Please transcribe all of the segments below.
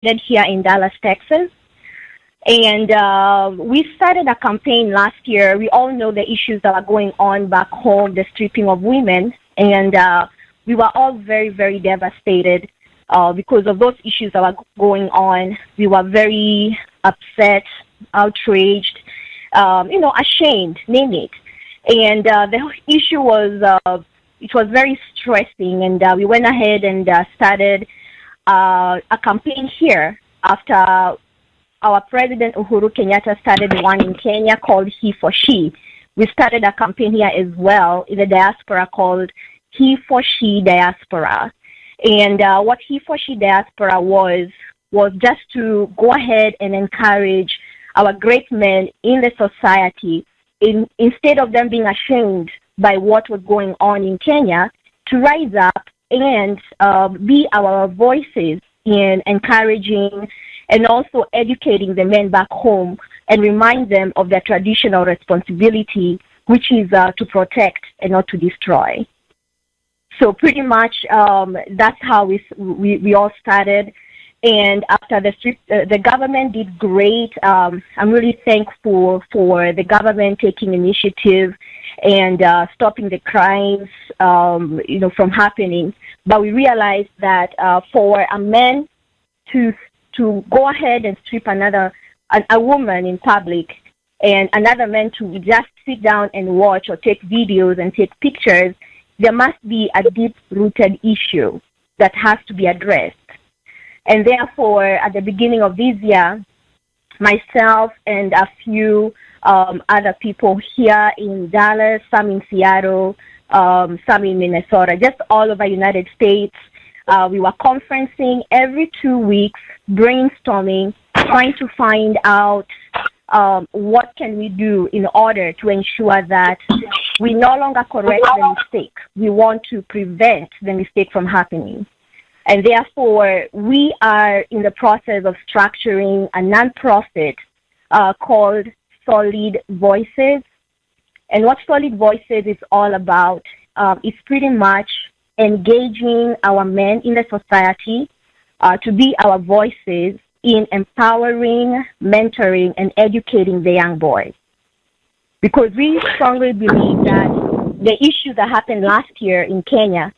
here in Dallas, Texas. And we started a campaign last year. We all know the issues that are going on back home, the stripping of women. And we were all very, very devastated because of those issues that were going on. We were very upset, outraged, ashamed, name it. And the issue was, it was very stressing. And we went ahead and started a campaign here after our President Uhuru Kenyatta started one in Kenya called He for She. We started a campaign here as well in the diaspora called He for She Diaspora. And what He for She Diaspora was just to go ahead and encourage our great men in the society, instead of them being ashamed by what was going on in Kenya, to rise up and be our voices in encouraging and also educating the men back home and remind them of their traditional responsibility, which is to protect and not to destroy. So pretty much that's how we all started. And after the government did great. I'm really thankful for the government taking initiative and stopping the crimes, from happening. But we realized that for a man to go ahead and strip a woman in public, and another man to just sit down and watch or take videos and take pictures, there must be a deep-rooted issue that has to be addressed. And therefore, at the beginning of this year, myself and a few other people here in Dallas, some in Seattle, some in Minnesota, just all over the United States, we were conferencing every 2 weeks, brainstorming, trying to find out what can we do in order to ensure that we no longer correct the mistake. We want to prevent the mistake from happening. And therefore, we are in the process of structuring a nonprofit called Solid Voices. And what Solid Voices is all about is pretty much engaging our men in the society to be our voices in empowering, mentoring, and educating the young boys. Because we strongly believe that the issue that happened last year in Kenya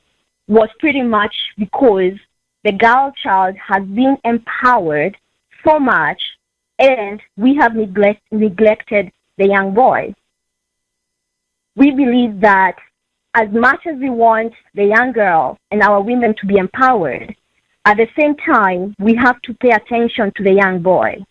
was pretty much because the girl child has been empowered so much, and we have neglected the young boy. We believe that as much as we want the young girl and our women to be empowered, at the same time, we have to pay attention to the young boy.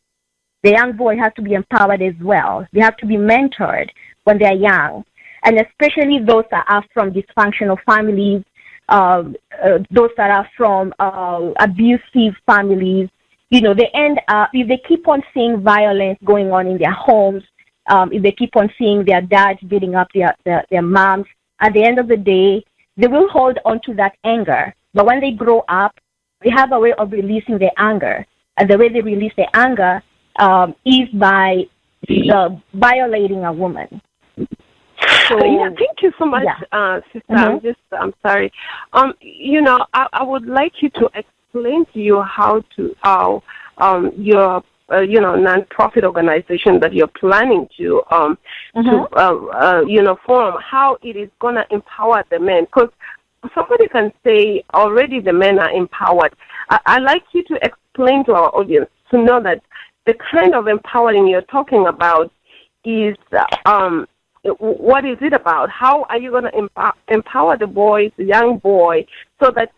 The young boy has to be empowered as well. They have to be mentored when they're young, and especially those that are from dysfunctional families, those that are from abusive families. They end up, if they keep on seeing violence going on in their homes, if they keep on seeing their dads beating up their moms, at the end of the day, they will hold on to that anger. But when they grow up, they have a way of releasing their anger. And the way they release their anger is by violating a woman. So, thank you so much, Sister. Mm-hmm. I'm sorry. I would like you to explain to you how your non-profit organization that you're planning to form, how it is going to empower the men. Because somebody can say already the men are empowered. I'd like you to explain to our audience to know that the kind of empowering you're talking about is what is it about? How are you going to empower the young boy, so that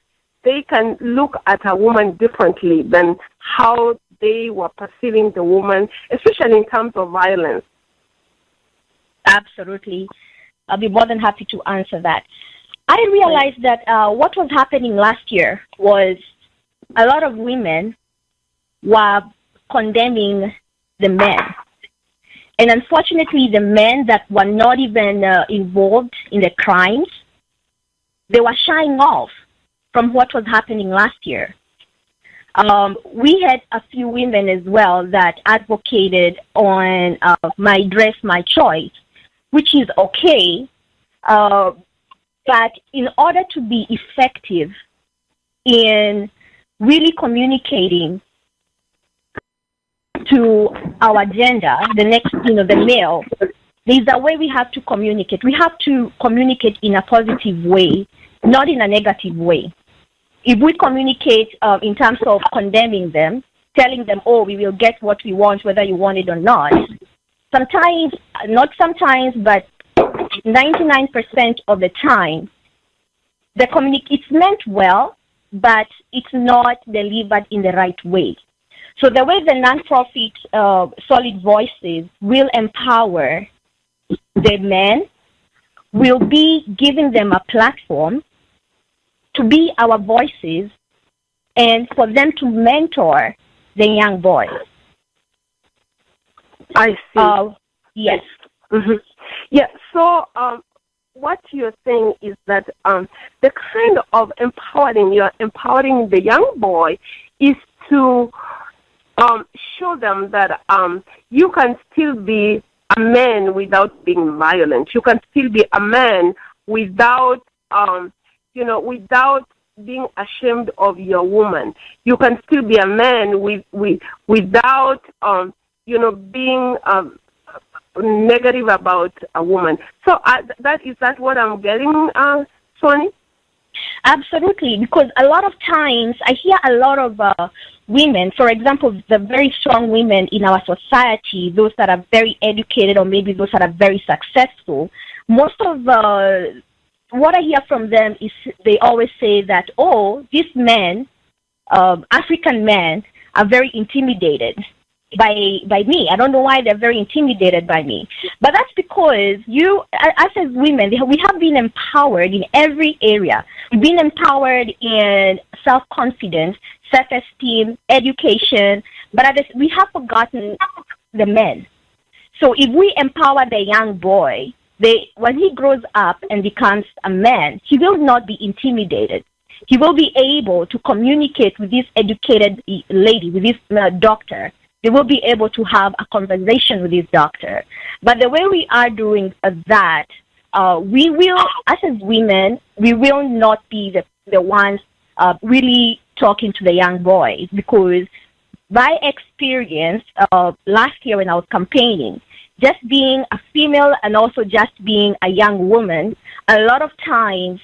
they can look at a woman differently than how they were perceiving the woman, especially in terms of violence? Absolutely. I'll be more than happy to answer that. I realized that what was happening last year was a lot of women were condemning the men. And unfortunately, the men that were not even involved in the crimes, they were shying off from what was happening last year. We had a few women as well that advocated on My Dress, My Choice, which is okay. But in order to be effective in really communicating to our gender, the next, the male, there's a way we have to communicate. We have to communicate in a positive way, not in a negative way. If we communicate in terms of condemning them, telling them, oh, we will get what we want, whether you want it or not, sometimes, not sometimes, but 99% of the time, it's meant well, but it's not delivered in the right way. So the way the nonprofit Solid Voices will empower the men will be giving them a platform to be our voices and for them to mentor the young boys. I see. Yes. Mm-hmm. Yeah, so what you're saying is that the kind of you're empowering the young boy is to show them that you can still be a man without being violent. You can still be a man without, without being ashamed of your woman. You can still be a man without, being negative about a woman. So is that what I'm getting, Sonnie? Absolutely, because a lot of times I hear a lot of women, for example, the very strong women in our society, those that are very educated or maybe those that are very successful, most of what I hear from them is they always say that, oh, these men, African men, are very intimidated by me. I don't know why they're very intimidated by me. But that's because us as women, we have been empowered in every area. We've been empowered in self-confidence, self-esteem, education, but we have forgotten the men. So if we empower the young boy, when he grows up and becomes a man, he will not be intimidated. He will be able to communicate with this educated lady, with this doctor. They will be able to have a conversation with this doctor. But the way we are doing that, we will, as women, we will not be the ones really talking to the young boys, because by experience, last year when I was campaigning, just being a female and also just being a young woman, a lot of times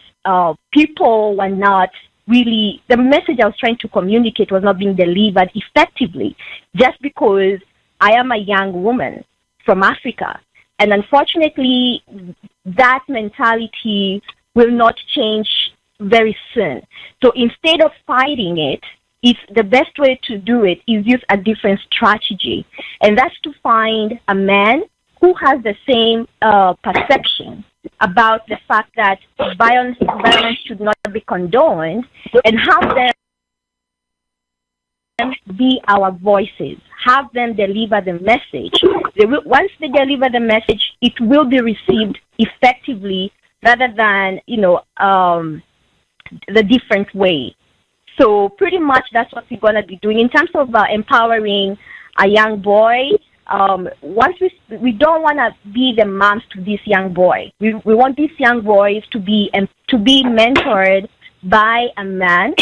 people were not really, the message I was trying to communicate was not being delivered effectively, just because I am a young woman from Africa. And unfortunately, that mentality will not change very soon. So instead of fighting it, the best way to do it is use a different strategy. And that's to find a man who has the same perception about the fact that violence should not be condoned, and have them be our voices, have them deliver the message. Once they deliver the message, it will be received effectively rather than, the different way. So pretty much that's what we're going to be doing. In terms of empowering a young boy, once we don't want to be the moms to this young boy. We want these young boys to be mentored by a man.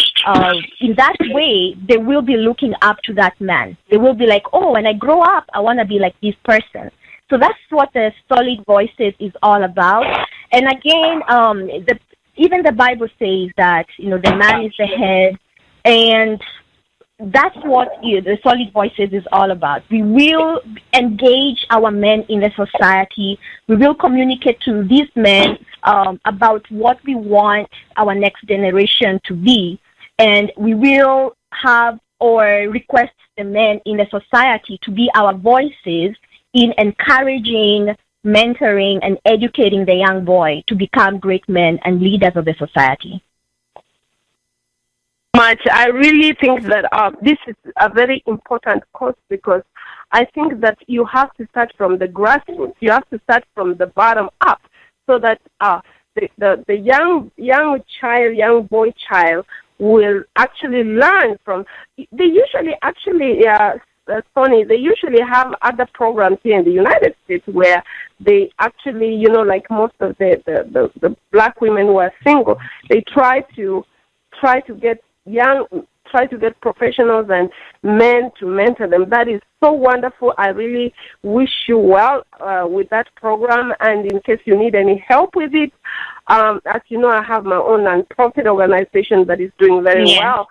In that way, they will be looking up to that man. They will be like, oh, when I grow up, I want to be like this person. So that's what the Solid Voices is all about. And again, even the Bible says that, the man is the head, and that's what the Solid Voices is all about. We will engage our men in the society. We will communicate to these men about what we want our next generation to be. And we will have or request the men in the society to be our voices in encouraging, mentoring, and educating the young boy to become great men and leaders of the society. I really think that this is a very important cause, because I think that you have to start from the grassroots. You have to start from the bottom up, so that the young boy child will actually learn from. They usually Sonnie, they usually have other programs here in the United States where they actually, like most of the black women who are single, they try to get young try to get professionals and men to mentor them. That is so wonderful. I really wish you well with that program. And in case you need any help with it, as you know, I have my own nonprofit organization that is doing very well.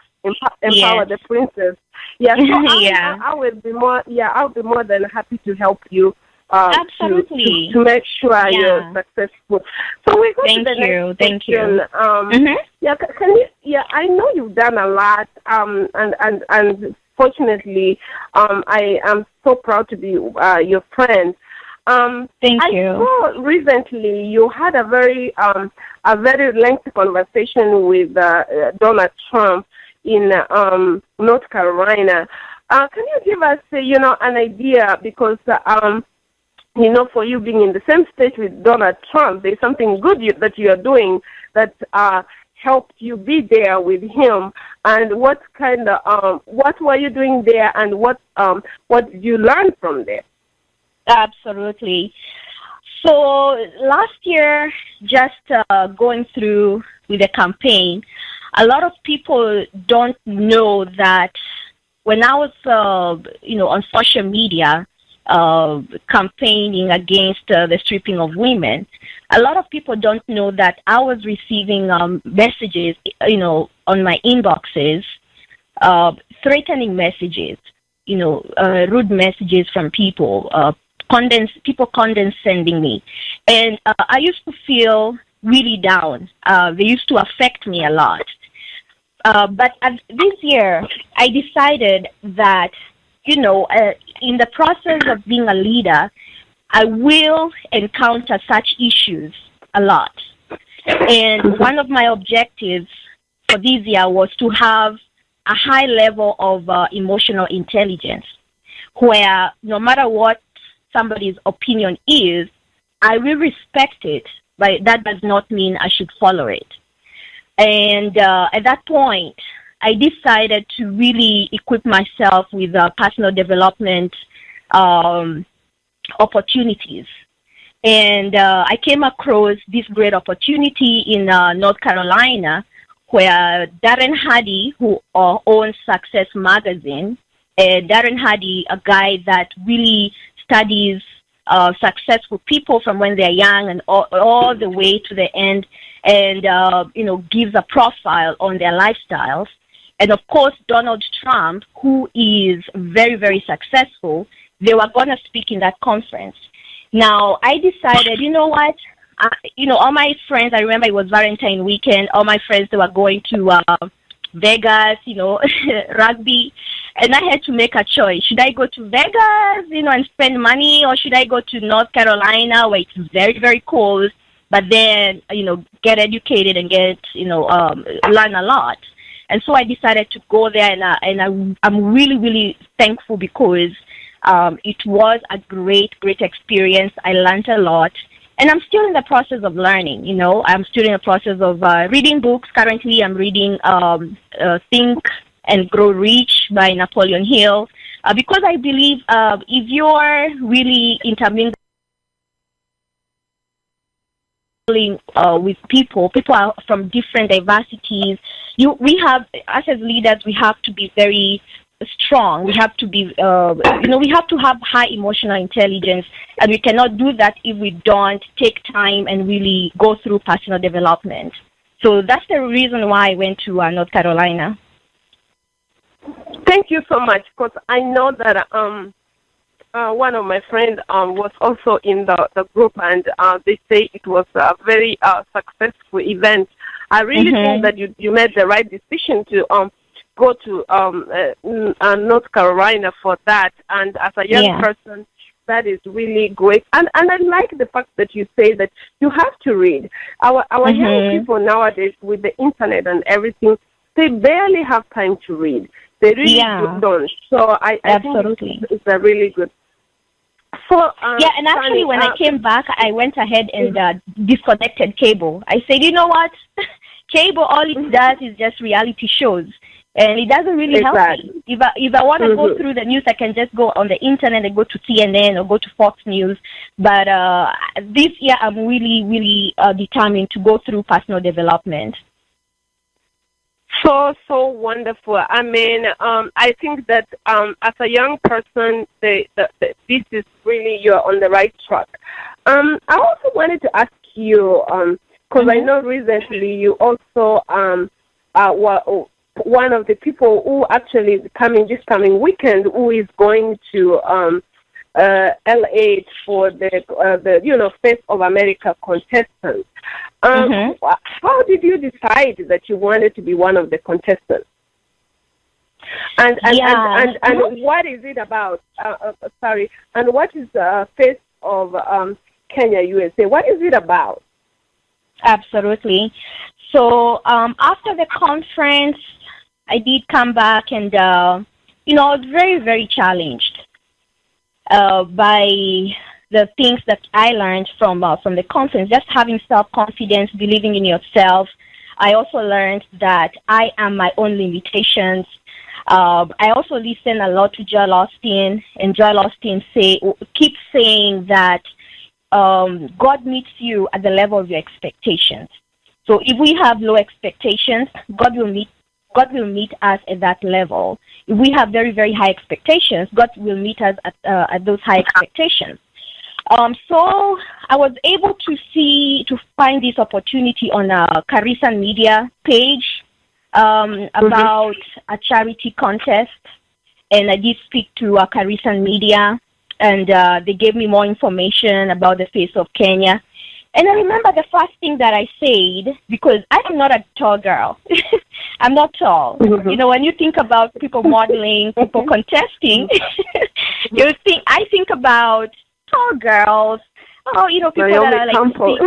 Empower the Princess. Yeah, so I will be more. Yeah, I'll be more than happy to help you. Absolutely. To make sure you're successful. So we go to the next Thank question. you. Yeah, can you? Yeah, I know you've done a lot. And fortunately, I am so proud to be your friend. Thank you. I saw recently you had a very lengthy conversation with Donald Trump in North Carolina. Can you give us, an idea? Because for you being in the same state with Donald Trump, there's something good that you are doing that helped you be there with him. And what were you doing there, and what did you learn from there? Absolutely. So last year, just going through with the campaign, a lot of people don't know that when I was, on social media, campaigning against the stripping of women, a lot of people don't know that I was receiving messages, on my inboxes, threatening messages, rude messages from people, people condescending me. And I used to feel really down. They used to affect me a lot. But this year, I decided that, in the process of being a leader, I will encounter such issues a lot. And one of my objectives for this year was to have a high level of emotional intelligence, where no matter what somebody's opinion is, I will respect it, but that does not mean I should follow it. And at that point, I decided to really equip myself with personal development opportunities. And I came across this great opportunity in North Carolina, where Darren Hardy, who owns Success Magazine, Darren Hardy, a guy that really studies successful people from when they're young and all the way to the end, and gives a profile on their lifestyles. And of course, Donald Trump, who is very, very successful, they were going to speak in that conference. Now, I decided, you know what? All my friends, I remember it was Valentine weekend, all my friends, they were going to Vegas, rugby. And I had to make a choice. Should I go to Vegas, and spend money, or should I go to North Carolina, where it's very, very cold, but then, get educated and get, learn a lot. And so I decided to go there, and I'm really, really thankful because it was a great, great experience. I learned a lot. And I'm still in the process of learning, I'm still in the process of reading books. Currently, I'm reading Think and Grow Rich by Napoleon Hill, because I believe if you're really intermingling with people are from different diversities. We have, us as leaders, we have to be very strong. We have to be, we have to have high emotional intelligence, and we cannot do that if we don't take time and really go through personal development. So that's the reason why I went to North Carolina. Thank you so much, because I know that one of my friends was also in the group, and they say it was a very successful event. I really think that you made the right decision to go to North Carolina for that. And as a young person, that is really great. And I like the fact that you say that you have to read. Our young people nowadays, with the internet and everything, they barely have time to read. They really don't. So I think it's a really good. So, and actually, when I came back, I went ahead and disconnected cable. I said, you know what? Cable, all it does is just reality shows. And it doesn't really help me. If I want to go through the news, I can just go on the internet and go to CNN or go to Fox News. But this year, I'm really, really determined to go through personal development. So wonderful. I mean, I think that as a young person, this is really, you're on the right track. I also wanted to ask you, because I know recently you also were one of the people who actually this coming weekend, who is going to LA for the Face of America contestants. How did you decide that you wanted to be one of the contestants? And what is it about? And what is the Face of Kenya, USA? What is it about? Absolutely. So after the conference, I did come back, and I was very, very challenged by the things that I learned from the conference. Just having self-confidence, believing in yourself. I also learned that I am my own limitations. I also listen a lot to Joel Osteen, and Joel Osteen keeps saying that God meets you at the level of your expectations. So if we have low expectations, God will meet us at that level. If we have very, very high expectations, God will meet us at those high expectations. So I was able to find this opportunity on a Carisan Media page about a charity contest, and I did speak to Carisan Media, and they gave me more information about the Face of Kenya. And I remember the first thing that I said, because I am not a tall girl. I'm not tall. When you think about people modeling, people contesting, I think about tall girls. People that are like,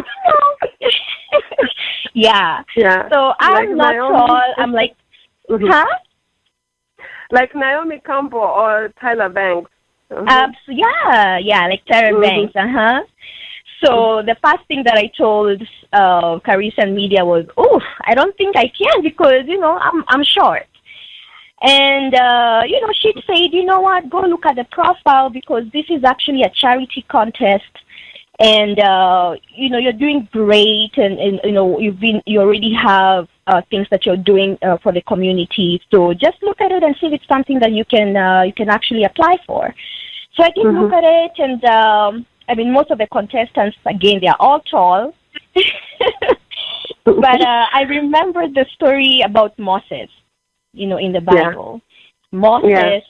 yeah. So I'm not tall. I'm like, like Naomi Campbell or Tyra Banks. Like Tyra Banks. So the first thing that I told Carisan Media was, I don't think I can, because, I'm short. And, she said, you know what, go look at the profile, because this is actually a charity contest. And, you're doing great. And you already have things that you're doing for the community. So just look at it and see if it's something that you can actually apply for. So I did look at it, and, most of the contestants, again, they are all tall. But I remember the story about Moses, in the Bible. Moses,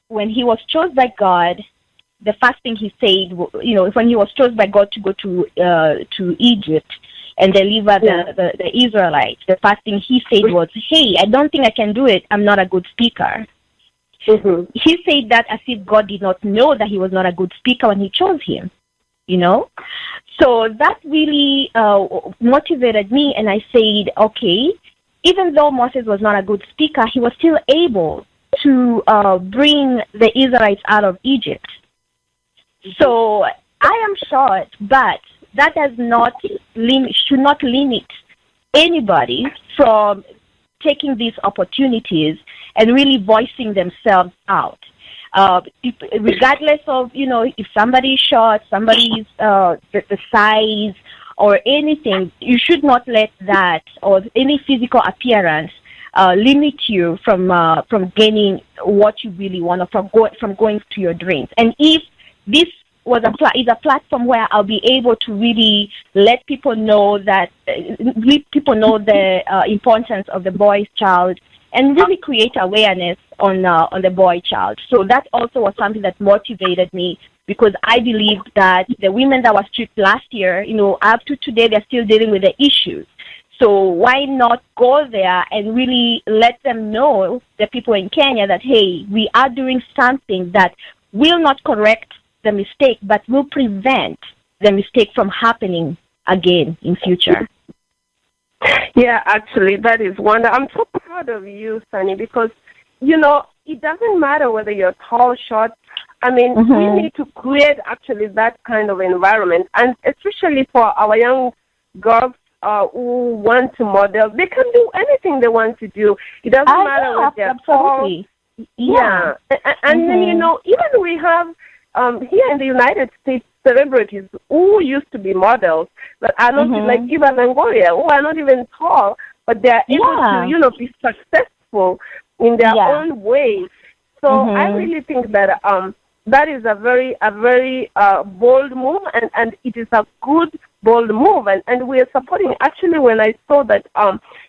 when he was chosen by God, the first thing he said, when he was chosen by God to go to Egypt and deliver the Israelites, the first thing he said was, hey, I don't think I can do it. I'm not a good speaker. He said that as if God did not know that he was not a good speaker when he chose him. So that really motivated me, and I said, okay, even though Moses was not a good speaker, he was still able to bring the Israelites out of Egypt. So I am short, but that should not limit anybody from taking these opportunities and really voicing themselves out. Regardless of, if somebody is short, somebody's the size or anything, you should not let that or any physical appearance limit you from gaining what you really want, or from going to your dreams. And if this is a platform where I'll be able to really let people know the importance of the boy child, and really create awareness on the boy child. So that also was something that motivated me, because I believed that the women that were stripped last year, up to today, they're still dealing with the issues. So why not go there and really let them know, the people in Kenya, that, hey, we are doing something that will not correct the mistake, but will prevent the mistake from happening again in future. Yeah, actually, that is wonderful. I'm so proud of you, Sonnie, because, it doesn't matter whether you're tall, short. We need to create actually that kind of environment, and especially for our young girls who want to model. They can do anything they want to do. It doesn't matter whether they're tall. Yeah. And then, even we have here in the United States, celebrities who used to be models, but are not like Eva Longoria, who are not even tall, but they are able to, be successful in their own way. So I really think that that is a very bold move, and it is a good bold move, and we are supporting. Actually, when I saw that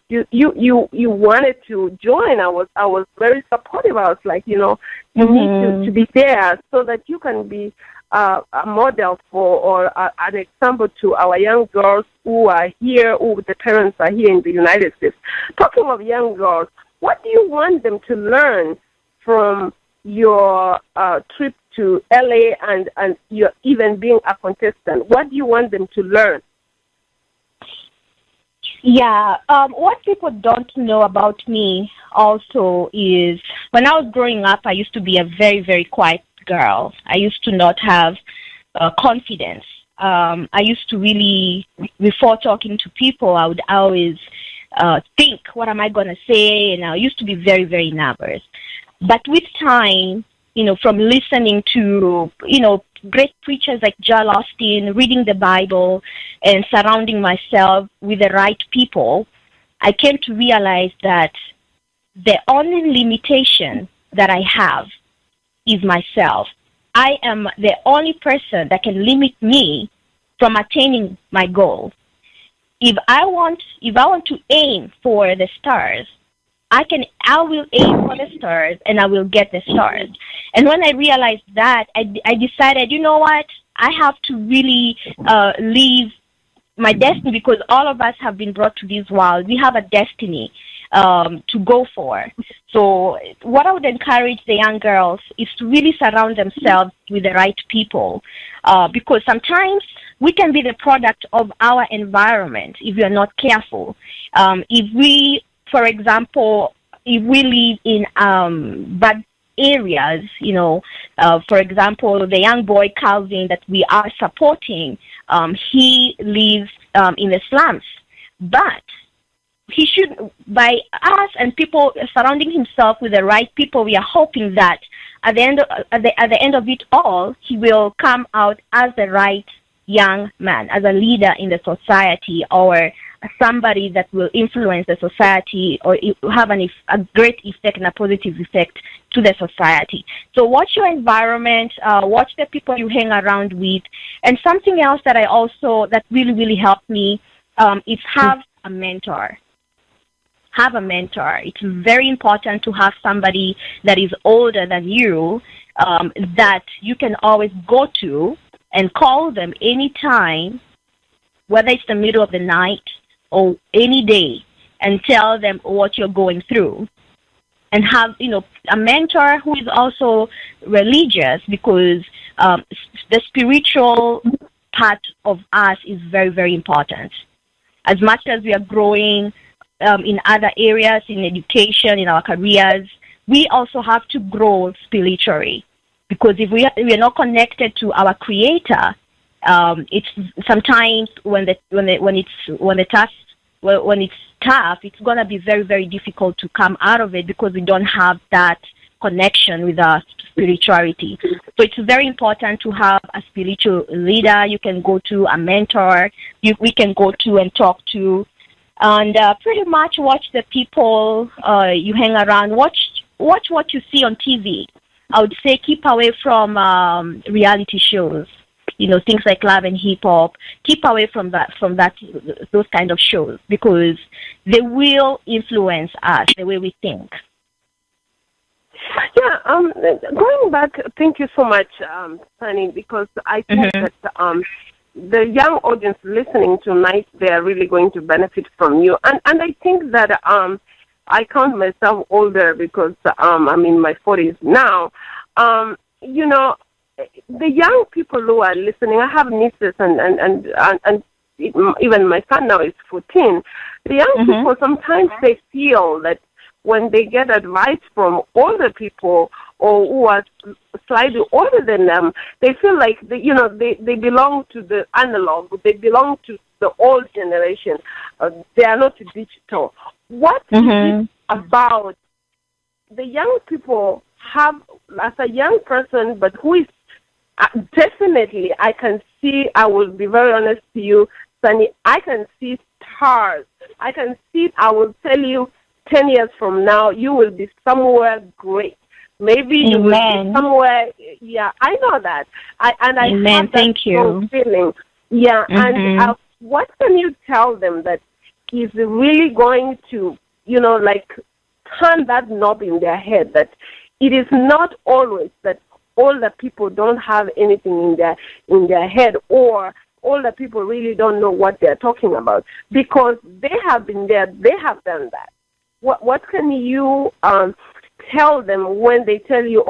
you wanted to join, I was very supportive. I was like, you need to be there so that you can be a model for or an example to our young girls who are here, who the parents are here in the United States. Talking of young girls, what do you want them to learn from your trip to LA and you're even being a contestant? What do you want them to learn? Yeah, what people don't know about me also is when I was growing up, I used to be a very, very quiet girl. I used to not have confidence. I used to really, before talking to people, I would always think, what am I going to say? And I used to be very, very nervous. But with time, from listening to, great preachers like Joel Austin, reading the Bible, and surrounding myself with the right people, I came to realize that the only limitation that I have is myself. I am the only person that can limit me from attaining my goal. If I want to aim for the stars, I will aim for the stars and I will get the stars. And when I realized that, I decided, you know what, I have to really live my destiny, because all of us have been brought to this world. We have a destiny to go for. So what I would encourage the young girls is to really surround themselves with the right people, because sometimes we can be the product of our environment if we are not careful. If we, for example, if we live in bad areas, for example, the young boy Calvin that we are supporting, he lives in the slums, but he should, by us and people surrounding himself with the right people, we are hoping that at the end of it all, he will come out as the right young man, as a leader in the society, or somebody that will influence the society or have a great effect and a positive effect to the society. So watch your environment, watch the people you hang around with. And something else that that really, really helped me is have a mentor. Have a mentor. It's very important to have somebody that is older than you, that you can always go to and call them anytime, whether it's the middle of the night or any day, and tell them what you're going through. And have, a mentor who is also religious, because the spiritual part of us is very, very important. As much as we are growing in other areas, in education, in our careers, we also have to grow spiritually. Because if we are not connected to our Creator, it's sometimes when it's tough, it's going to be very, very difficult to come out of it, because we don't have that connection with our spirituality. So it's very important to have a spiritual leader you can go to, a mentor we can go to and talk to, and pretty much watch the people you hang around. Watch what you see on TV. I would say keep away from reality shows. Things like Love and Hip Hop. Keep away from those kind of shows, because they will influence us, the way we think. Yeah, going back, thank you so much, Sonnie, because I think that the young audience listening tonight, they are really going to benefit from you. And I think that I count myself older, because I'm in my 40s now. The young people who are listening, I have nieces and even my son now is 14. The young people, sometimes they feel that when they get advice from older people or who are slightly older than them, they feel like they belong to the analog, they belong to the old generation. They are not digital. What is it about the young people have, as a young person, but who is definitely, I can see, I will be very honest to you, Sonnie, I can see hard. I can see it. I will tell you, 10 years from now, you will be somewhere great. Maybe you will be somewhere. Yeah, I know that. I have that strong feeling. Yeah, and what can you tell them that is really going to, turn that knob in their head, that it is not always that older people don't have anything in their head, or older people really don't know what they're talking about, because they have been there, they have done that. What can you tell them when they tell you,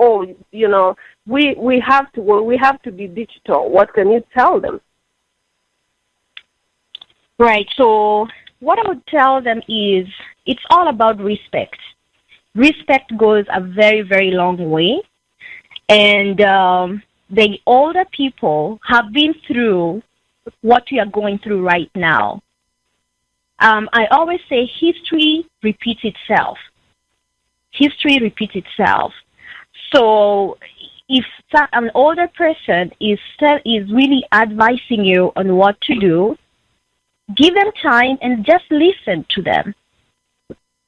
we have to be digital? What can you tell them? Right. So what I would tell them is it's all about respect. Respect goes a very, very long way. And the older people have been through what we are going through right now. I always say history repeats itself. History repeats itself. So if an older person is really advising you on what to do, give them time and just listen to them.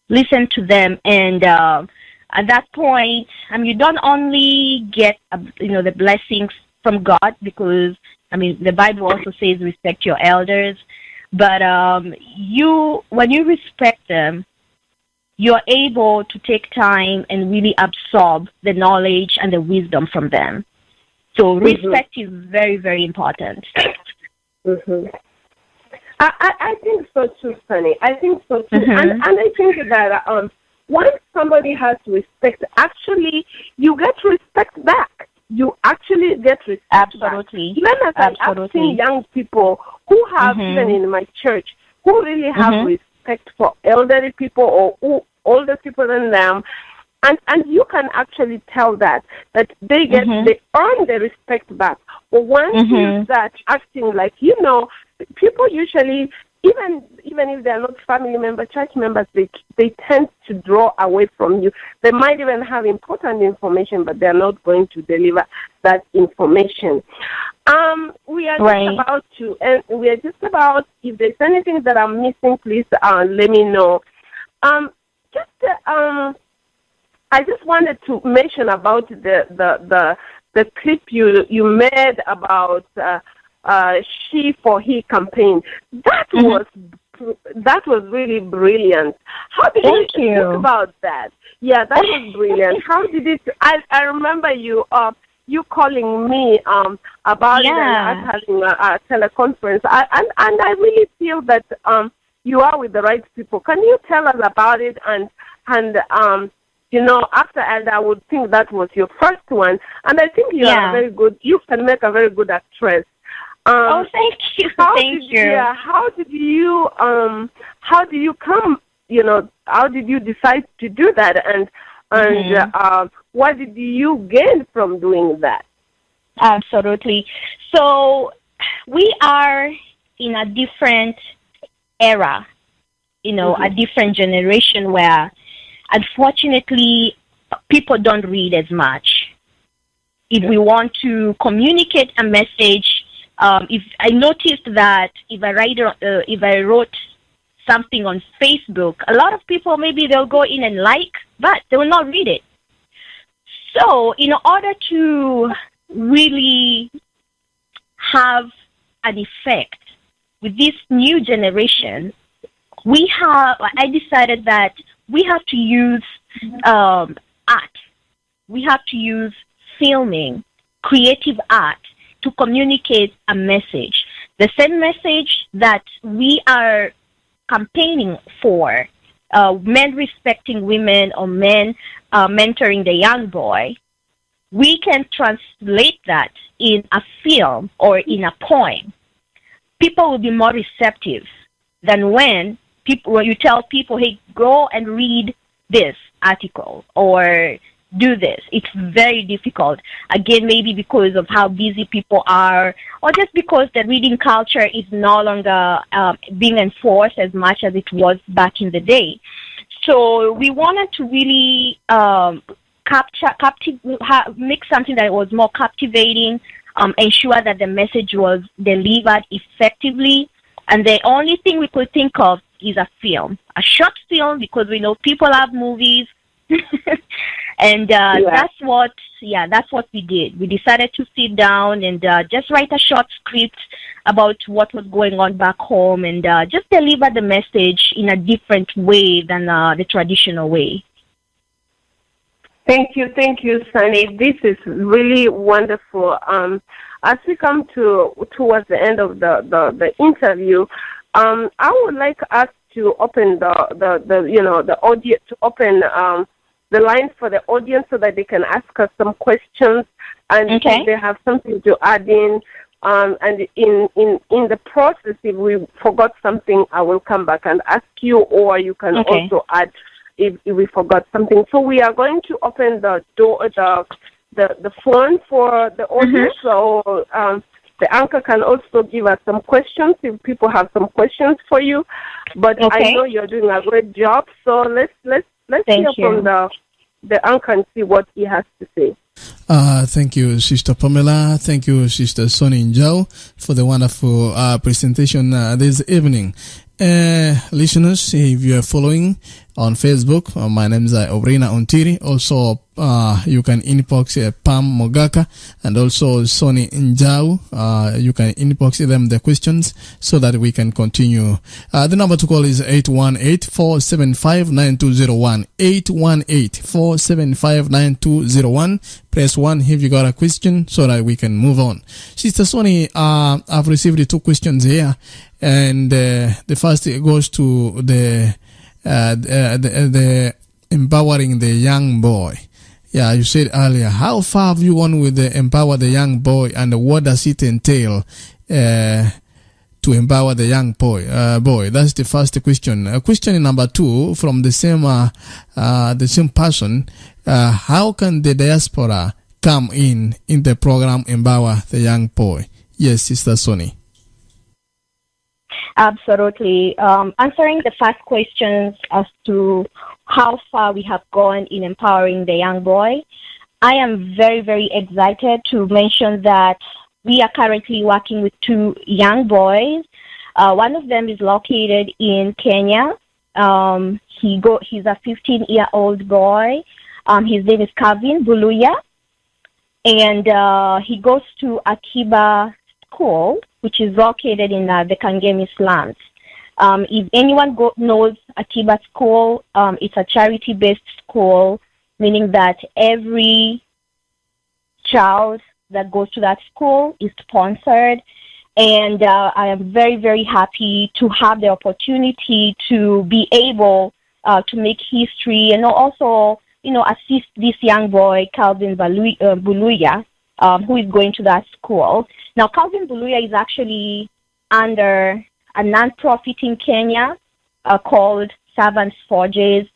Listen to them, and at that point, you don't only get the blessings from God, because the Bible also says respect your elders, but when you respect them, you're able to take time and really absorb the knowledge and the wisdom from them. So respect is very, very important. I think so too, Sonnie. I think so too. And I think that once somebody has respect, actually, you get respect back. You actually get respect Absolutely. back. Even as I've seen young people who have, even in my church, who really have respect for elderly people or older people than them. And you can actually tell that they they earn the respect back. But once you start acting like, people usually, even if they're not family members, church members, they tend to draw away from you. They might even have important information, but they're not going to deliver that information. We are just about to, and we are just about, if there's anything that I'm missing, please let me know. I just wanted to mention about the clip you made about She for He campaign. That was really brilliant. How did you think about that? Yeah, that was brilliant. How did it? I remember you calling me about it and us having a teleconference. And I really feel that you are with the right people. Can you tell us about it? And after I would think that was your first one, and I think you are very good. You can make a very good actress. Thank you. Thank you. Yeah. How did you come? How did you decide to do that? And what did you gain from doing that? Absolutely. So we are in a different era, a different generation where, unfortunately, people don't read as much. If we want to communicate a message, if I noticed that if I wrote something on Facebook, a lot of people, maybe they'll go in and like, but they will not read it. So in order to really have an effect with this new generation, I decided that we have to use art. We have to use filming, creative art, to communicate a message. The same message that we are campaigning for, men respecting women or men mentoring the young boy, we can translate that in a film or in a poem. People will be more receptive than when you tell people, hey, go and read this article or do this. It's very difficult. Again, maybe because of how busy people are, or just because the reading culture is no longer being enforced as much as it was back in the day. So we wanted to really make something that was more captivating, ensure that the message was delivered effectively, And the only thing we could think of is a film, a short film, because we know people have movies. And that's what we did. We decided to sit down and just write a short script about what was going on back home and just deliver the message in a different way than the traditional way. Thank you, Sonnie. This is really wonderful. As we come towards the end of the interview, I would like us to open the audience, to open the lines for the audience so that they can ask us some questions, and if they have something to add in. And in the process, if we forgot something, I will come back and ask you, or you can also add if we forgot something. So we are going to open the door, the phone for the audience. So the anchor can also give us some questions if people have some questions for you. But I know you're doing a great job. So let's hear from the anchor and see what he has to say. Thank you, Sister Pamela. Thank you, Sister Sonnie Njau, for the wonderful presentation this evening. Listeners, if you are following on Facebook, my name is Obrina Ontiri. Also, you can inbox Pam Mogaka and also Sonnie Njau. You can inbox them the questions so that we can continue. The number to call is 818-475-9201. 818-475-9201. Press 1 if you got a question so that we can move on. Sister Sonnie, I've received 2 questions here. And the first goes to the empowering the young boy. Yeah, you said earlier, how far have you gone with the empower the young boy, and what does it entail to empower the young boy? That's the first question. Question number 2 from the same person. How can the diaspora come in the program Empower the Young Boy? Yes, Sister Sonnie. Absolutely. Answering the first questions as to how far we have gone in empowering the young boy, I am very, very excited to mention that we are currently working with 2 young boys. One of them is located in Kenya. He's a 15-year-old boy. His name is Calvin Buluya, and he goes to Akiba School, which is located in the Kangemi slums. If anyone knows Akiba School, it's a charity-based school, meaning that every child that goes to that school is sponsored. And I am very, very happy to have the opportunity to be able to make history and also, assist this young boy, Calvin Buluya, who is going to that school. Now, Calvin Buluya is actually under a non-profit in Kenya called Servants Forges,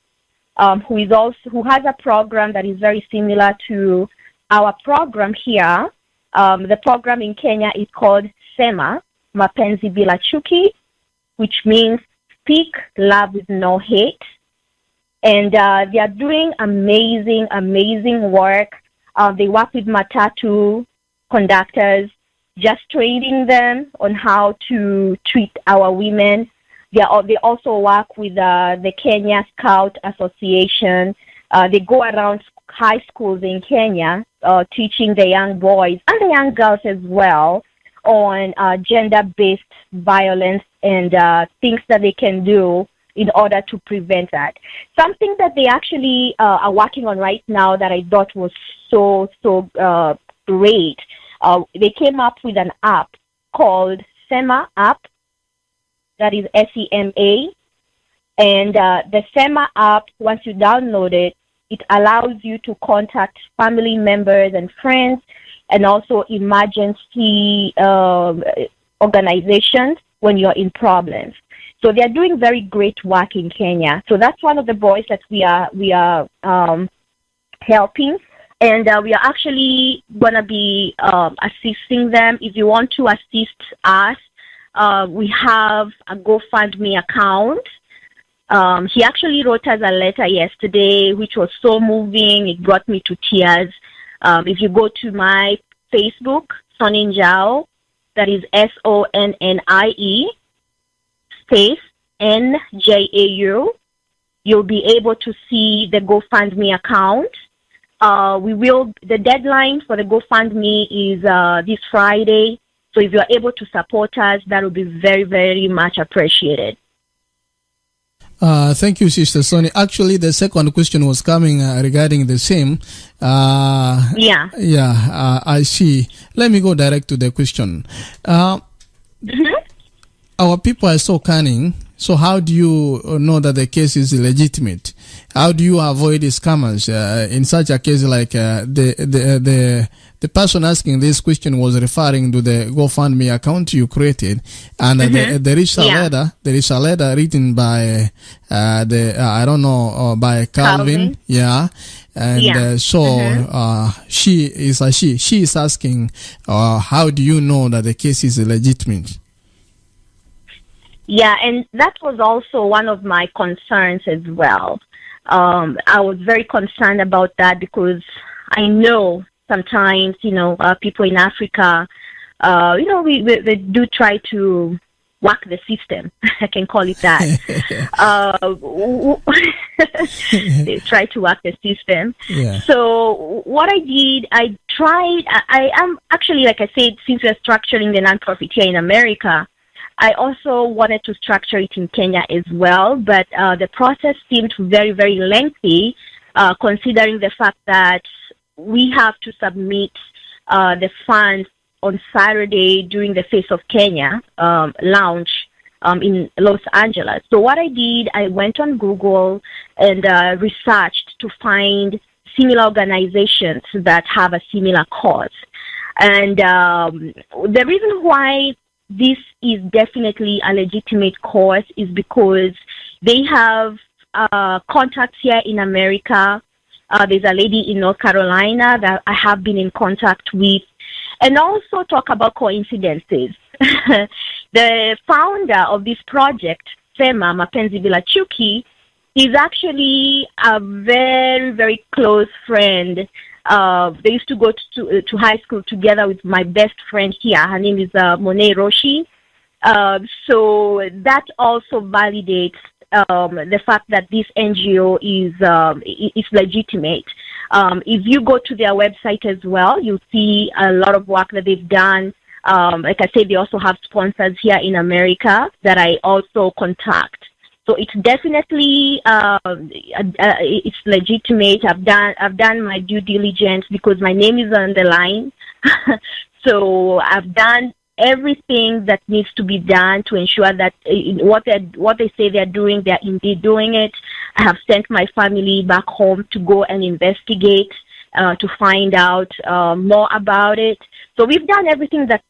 who has a program that is very similar to our program here. The program in Kenya is called SEMA, Mapenzi Bila Chuki, which means Speak Love with No Hate. And they are doing amazing, amazing work. They work with matatu conductors, just training them on how to treat our women. They also work with the Kenya Scout Association. They go around high schools in Kenya, teaching the young boys and the young girls as well on gender-based violence and things that they can do in order to prevent that. Something that they actually are working on right now that I thought was so great. They came up with an app called SEMA app, that is SEMA. And the SEMA app, once you download it, it allows you to contact family members and friends and also emergency organizations when you're in problems. So they are doing very great work in Kenya. So that's one of the boys that we are helping. And we are actually going to be assisting them. If you want to assist us, we have a GoFundMe account. He actually wrote us a letter yesterday, which was so moving. It brought me to tears. If you go to my Facebook, Sonnie Njau, that is SONNIE, Faith Njau. You'll be able to see the GoFundMe account. The deadline for the GoFundMe is this Friday. So if you're able to support us, that will be very, very much appreciated. Thank you, Sister Sonnie. Actually, the second question was coming regarding the same. I see. Let me go direct to the question. Our people are so cunning. So how do you know that the case is legitimate? How do you avoid the scammers in such a case like the person asking this question was referring to the GoFundMe account you created, and there is a letter. There is a letter written by by Calvin. She is asking, how do you know that the case is legitimate? Yeah, and that was also one of my concerns as well. I was very concerned about that because I know sometimes, people in Africa, they do try to whack the system. I can call it that. They try to whack the system. Yeah. So what I did, I am actually, like I said, since we're structuring the nonprofit here in America, I also wanted to structure it in Kenya as well, but the process seemed very, very lengthy, considering the fact that we have to submit the funds on Saturday during the Face of Kenya launch in Los Angeles. So what I did, I went on Google and researched to find similar organizations that have a similar cause. And the reason why this is definitely a legitimate cause is because they have contacts here in America. There's a lady in North Carolina that I have been in contact with. And also talk about coincidences. The founder of this project, Fema Mapenzi Bilachuki, is actually a very, very close friend. They used to go to high school together with my best friend here. Her name is Monet Roshi. So that also validates the fact that this NGO is legitimate. If you go to their website as well, you'll see a lot of work that they've done. Like I said, they also have sponsors here in America that I also contact. So it's definitely it's legitimate. I've done my due diligence because my name is on the line. So I've done everything that needs to be done to ensure that what they say they're doing, they're indeed doing it. I have sent my family back home to go and investigate to find out more about it. So we've done everything that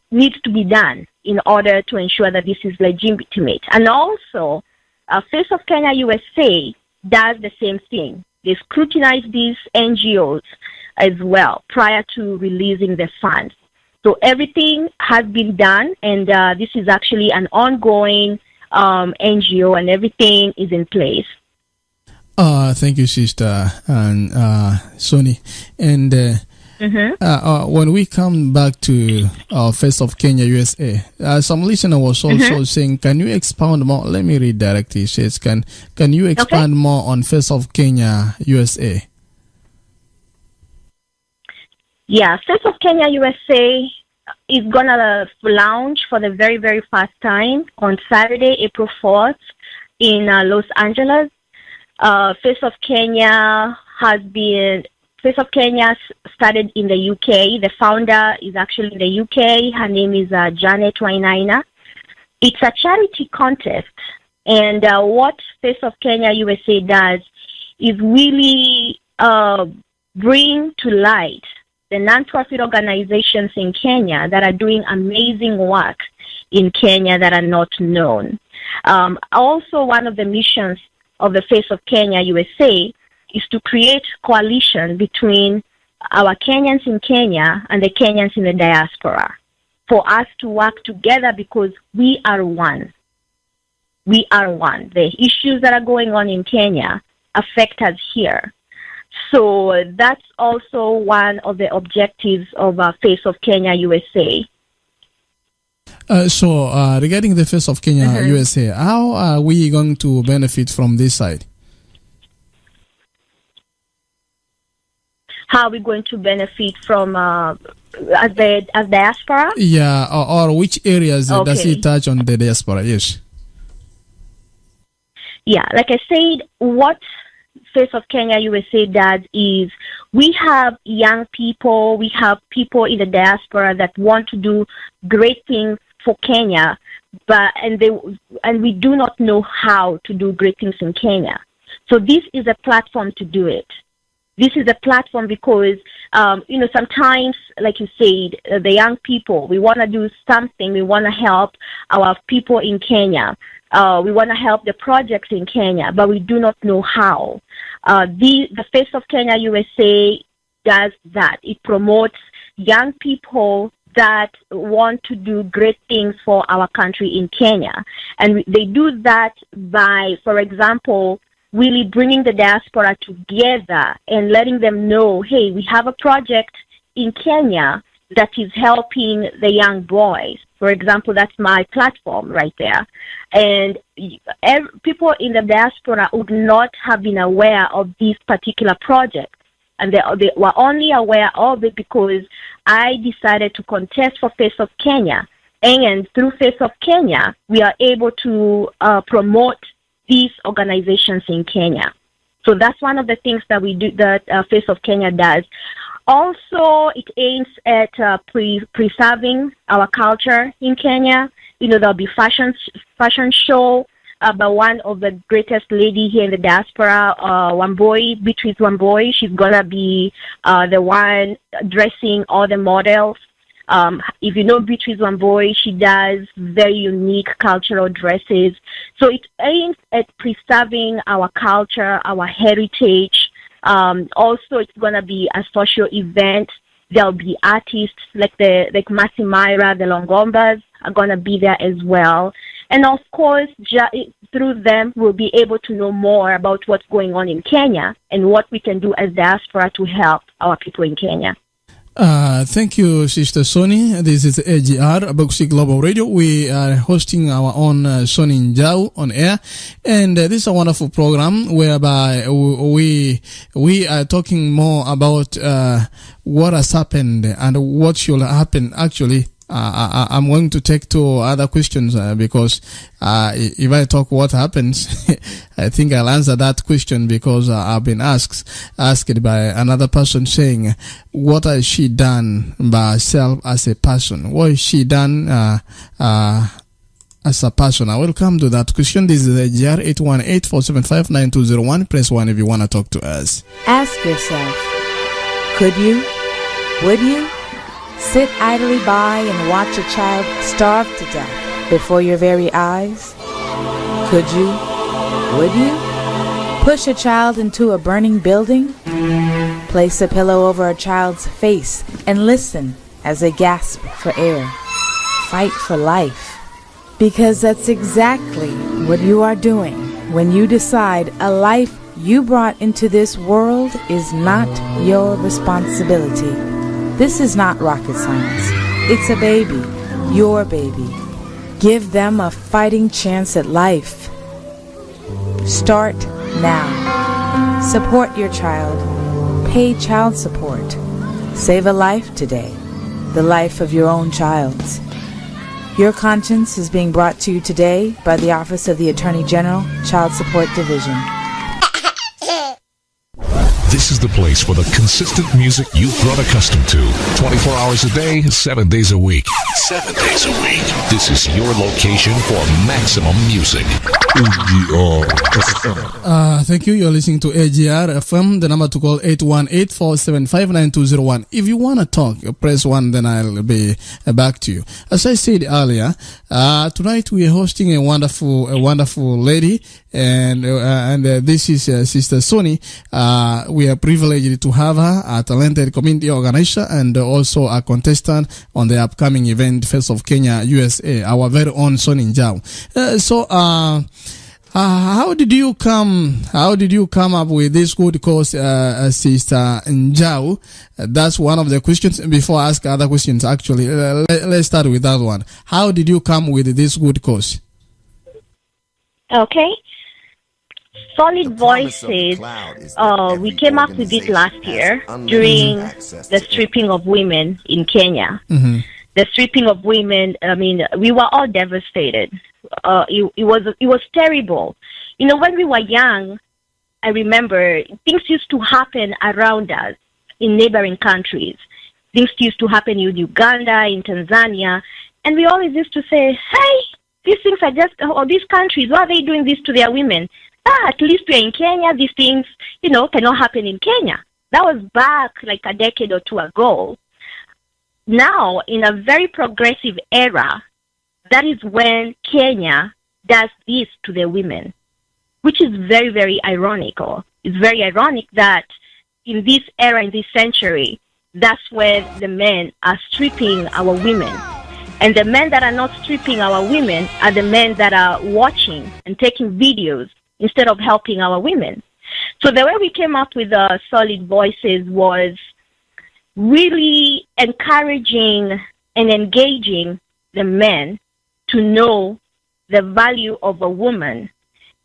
needs to be done in order to ensure that this is legitimate. And also, Face of Kenya USA does the same thing. They scrutinize these NGOs as well prior to releasing the funds. So everything has been done, and this is actually an ongoing NGO, and everything is in place. Thank you, Sister and Sonnie. And when we come back to Face of Kenya USA, some listener was also saying, can you expound more? Let me read directly. It says, can you expand more on Face of Kenya USA? Yeah, Face of Kenya USA is going to launch for the very, very first time on Saturday, April 4th in Los Angeles. Face of Kenya started in the UK. The founder is actually in the UK. Her name is Janet Wainaina. It's a charity contest. And what Face of Kenya USA does is really bring to light the nonprofit organizations in Kenya that are doing amazing work in Kenya that are not known. Also, one of the missions of the Face of Kenya USA is to create coalition between our Kenyans in Kenya and the Kenyans in the diaspora for us to work together because we are one. We are one. The issues that are going on in Kenya affect us here. So that's also one of the objectives of Face of Kenya USA. Regarding the Face of Kenya USA, how are we going to benefit from this side? How are we going to benefit from as diaspora? Yeah, or which areas does it touch on the diaspora? Yes. Yeah, like I said, what Face of Kenya USA does is we have young people, we have people in the diaspora that want to do great things for Kenya, and we do not know how to do great things in Kenya. So this is a platform to do it. This is a platform because, sometimes, like you said, the young people, we want to do something. We want to help our people in Kenya. We want to help the projects in Kenya, but we do not know how. The Face of Kenya USA does that. It promotes young people that want to do great things for our country in Kenya. And they do that by, for example, really bringing the diaspora together and letting them know, hey, we have a project in Kenya that is helping the young boys. For example, that's my platform right there. And people in the diaspora would not have been aware of this particular project. And they were only aware of it because I decided to contest for Face of Kenya. And through Face of Kenya, we are able to promote these organizations in Kenya. So that's one of the things that we do, that Face of Kenya does. Also, it aims at preserving our culture in Kenya. There'll be fashion show by one of the greatest lady here in the diaspora, Beatrice Wamboi. She's gonna be the one dressing all the models. If you know Beatrice Wamboi, she does very unique cultural dresses. So it aims at preserving our culture, our heritage. Also, it's going to be a social event. There'll be artists like Masi Myra, the Longombas are going to be there as well. And of course, through them, we'll be able to know more about what's going on in Kenya and what we can do as diaspora to help our people in Kenya. Thank you, Sister Sonnie. This is AGR, Abagusii Global Radio. We are hosting our own Sonnie Njau on air. And this is a wonderful program whereby we are talking more about what has happened and what should happen. Actually, I'm going to take to other questions because if I talk what happens, I think I'll answer that question because I've been asked by another person saying, what has she done by herself as a person? What has she done as a person? I will come to that question. This is GR 818-475-9201. Press 1 if you want to talk to us. Ask yourself, could you? Would you? Sit idly by and watch a child starve to death before your very eyes? Could you? Would you? Push a child into a burning building? Place a pillow over a child's face and listen as they gasp for air. Fight for life. Because that's exactly what you are doing when you decide a life you brought into this world is not your responsibility. This is not rocket science. It's a baby, your baby. Give them a fighting chance at life. Start now. Support your child. Pay child support. Save a life today, the life of your own child's. Your Conscience is being brought to you today by the Office of the Attorney General, Child Support Division. This is the place for the consistent music you've grown accustomed to. 24 hours a day, 7 days a week. 7 days a week. This is your location for maximum music. Thank you. You're listening to AGR FM. The number to call 818-475-9201. If you want to talk, press 1, then I'll be back to you. As I said earlier, tonight we are hosting a wonderful lady, and this is Sister Sonnie. We are privileged to have her, a talented community organizer and also a contestant on the upcoming event, Face of Kenya USA, our very own Sonnie Njau. How did you come up with this good cause, Sister Njau? That's one of the questions. Before I ask other questions, actually, let's start with that one. How did you come with this good cause? Okay. Solid Voices, we came up with it last year during the stripping of women in Kenya. Mm-hmm. The stripping of women, I mean, we were all devastated. It was terrible. You know, when we were young, I remember things used to happen around us in neighboring countries. Things used to happen in Uganda, in Tanzania, and we always used to say, hey, these things are just, or these countries, why are they doing this to their women? At least we're in Kenya, these things, cannot happen in Kenya. That was back like a decade or two ago. Now, in a very progressive era, that is when Kenya does this to their women, which is very, very ironical. It's very ironic that in this era, in this century, that's when the men are stripping our women. And the men that are not stripping our women are the men that are watching and taking videos instead of helping our women. So the way we came up with Solid Voices was really encouraging and engaging the men to know the value of a woman.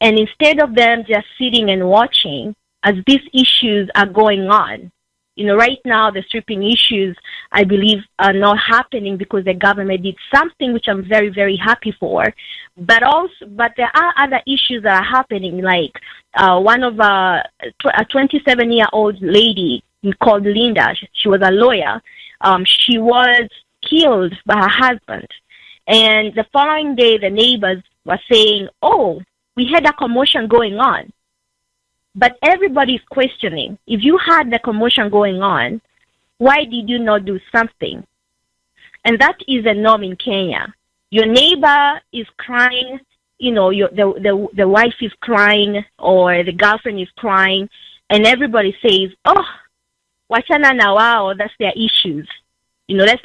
And instead of them just sitting and watching as these issues are going on, right now the stripping issues, I believe, are not happening because the government did something which I'm very, very happy for. But there are other issues that are happening, like one of a 27-year-old lady called Linda. She was a lawyer. She was killed by her husband. And the following day, the neighbors were saying, oh, we had a commotion going on. But everybody's questioning, if you had the commotion going on, why did you not do something? And that is a norm in Kenya. Your neighbor is crying, the wife is crying or the girlfriend is crying, and everybody says, oh, wachana na wao, that's their issues. Let's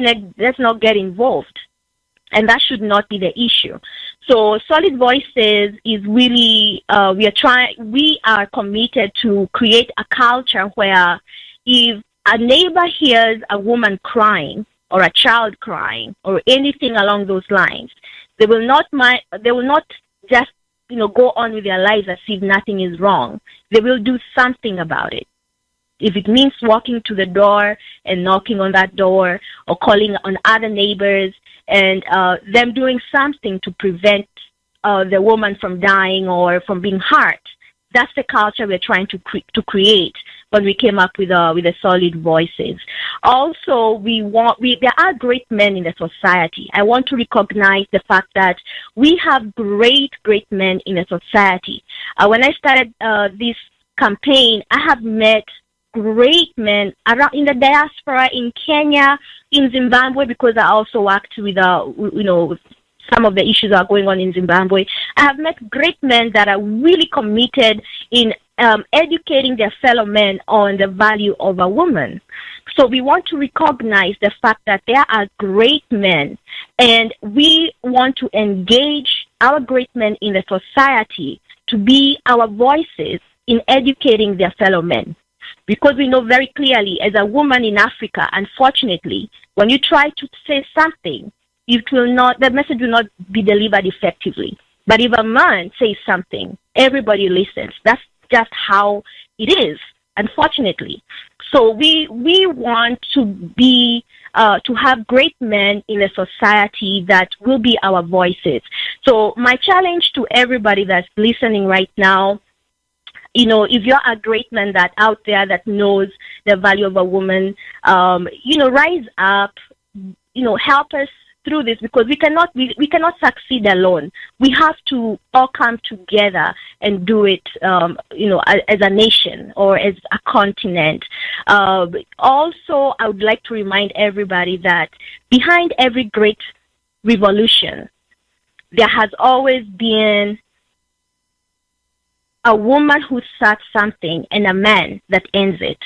not get involved. And that should not be the issue. So Solid Voices is really, we are committed to create a culture where if a neighbor hears a woman crying or a child crying or anything along those lines, they will not just, go on with their lives as if nothing is wrong. They will do something about it. If it means walking to the door and knocking on that door or calling on other neighbors and them doing something to prevent the woman from dying or from being hurt. That's the culture we're trying to create when we came up with the Solid Voices. Also, there are great men in the society. I want to recognize the fact that we have great men in the society. When I started this campaign, I have met great men around in the diaspora, in Kenya, in Zimbabwe, because I also worked with some of the issues that are going on in Zimbabwe. I have met great men that are really committed in educating their fellow men on the value of a woman. So we want to recognize the fact that there are great men, and we want to engage our great men in the society to be our voices in educating their fellow men. Because we know very clearly, as a woman in Africa, unfortunately, when you try to say something, the message will not be delivered effectively. But if a man says something, everybody listens. That's just how it is, unfortunately. So we want to have great men in a society that will be our voices. So my challenge to everybody that's listening right now, if you're a great man that out there that knows the value of a woman, rise up, help us through this, because we cannot succeed alone. We have to all come together and do it, as a nation or as a continent. Also, I would like to remind everybody that behind every great revolution, there has always been a woman who starts something and a man that ends it.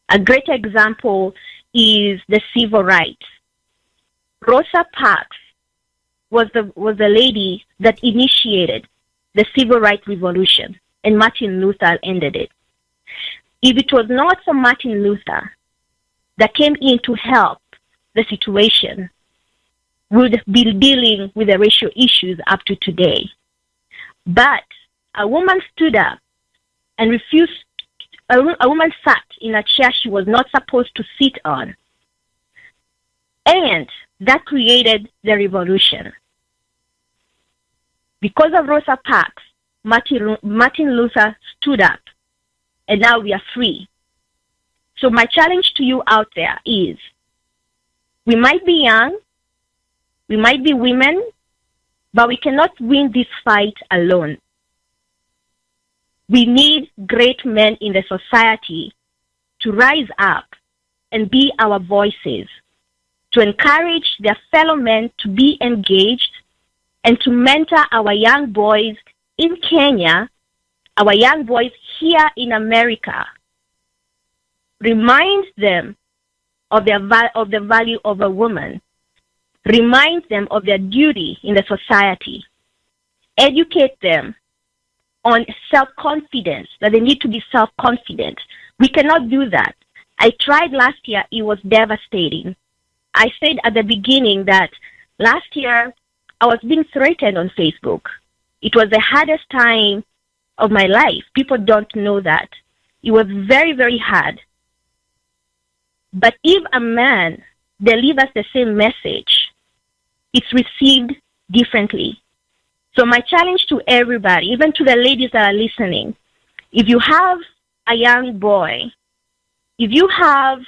A great example is the civil rights. Rosa Parks was the lady that initiated the Civil Rights Revolution, and Martin Luther ended it. If it was not for Martin Luther that came in to help the situation, we would be dealing with the racial issues up to today. But a woman stood up and refused. A woman sat in a chair she was not supposed to sit on. And that created the revolution. Because of Rosa Parks, Martin Luther stood up, and now we are free. So my challenge to you out there is, we might be young, we might be women, but we cannot win this fight alone. We need great men in the society to rise up and be our voices, to encourage their fellow men to be engaged, and to mentor our young boys in Kenya, our young boys here in America. Remind them of the value of a woman. Remind them of their duty in the society. Educate them on self-confidence, that they need to be self-confident. We cannot do that. I tried last year. It was devastating. I said at the beginning that last year I was being threatened on Facebook. It was the hardest time of my life. People don't know that. It was very, very hard. But if a man delivers the same message, it's received differently. So my challenge to everybody, even to the ladies that are listening, if you have a young boy, if you have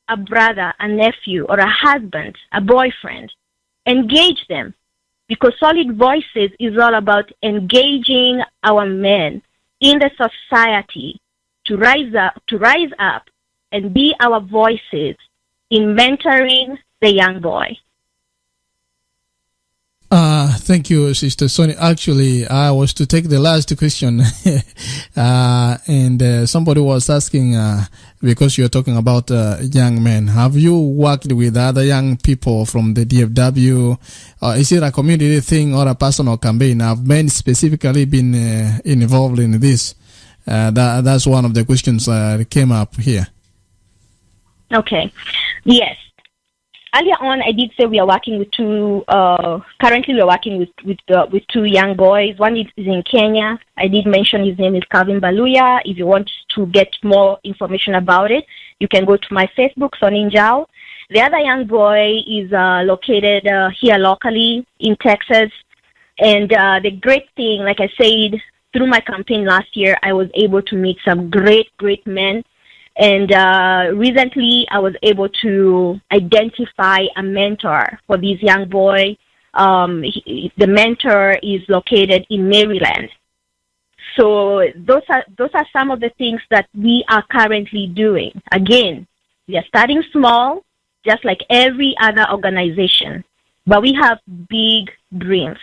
a brother, a nephew, or a husband, a boyfriend, engage them. Because Solid Voices is all about engaging our men in the society to rise up and be our voices in mentoring the young boy. Thank you, Sister Sonnie. Actually, I was to take the last question, and somebody was asking, because you're talking about young men, have you worked with other young people from the DFW? Is it a community thing or a personal campaign? Have men specifically been involved in this? That's one of the questions that came up here. Okay. Yes. Earlier on, I did say we are working with two. Currently, we are working with two young boys. One is in Kenya. I did mention his name is Calvin Baluya. If you want to get more information about it, you can go to my Facebook, Sonnie Njau. The other young boy is located here locally in Texas. And the great thing, like I said, through my campaign last year, I was able to meet some great men. And recently, I was able to identify a mentor for this young boy. The mentor is located in Maryland. So those are some of the things that we are currently doing. Again, we are starting small, just like every other organization. But we have big dreams.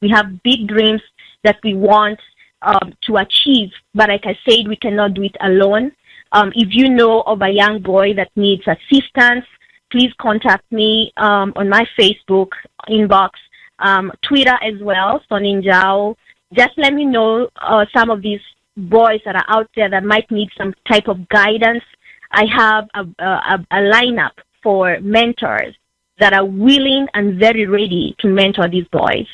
We have big dreams that we want to achieve. But like I said, we cannot do it alone. If you know of a young boy that needs assistance, please contact me on my Facebook inbox, Twitter as well, Sonnie Njau. Just let me know some of these boys that are out there that might need some type of guidance. I have a lineup for mentors that are willing and very ready to mentor these boys.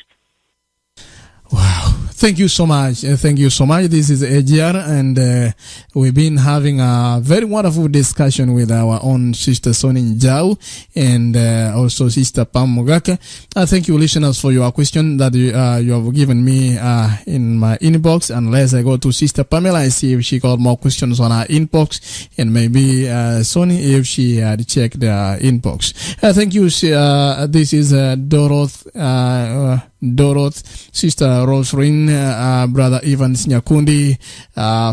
Wow. Thank you so much. Thank you so much. This is AGR, and we've been having a very wonderful discussion with our own Sister Sonnie Njau and also Sister Pam Mogaka. Thank you, listeners, for your question that you have given me in my inbox. Unless I go to Sister Pamela and see if she got more questions on her inbox, and maybe Sonnie if she had checked the inbox. Thank you. This is Doroth, Sister Roserine, Brother Evans Nyakundi,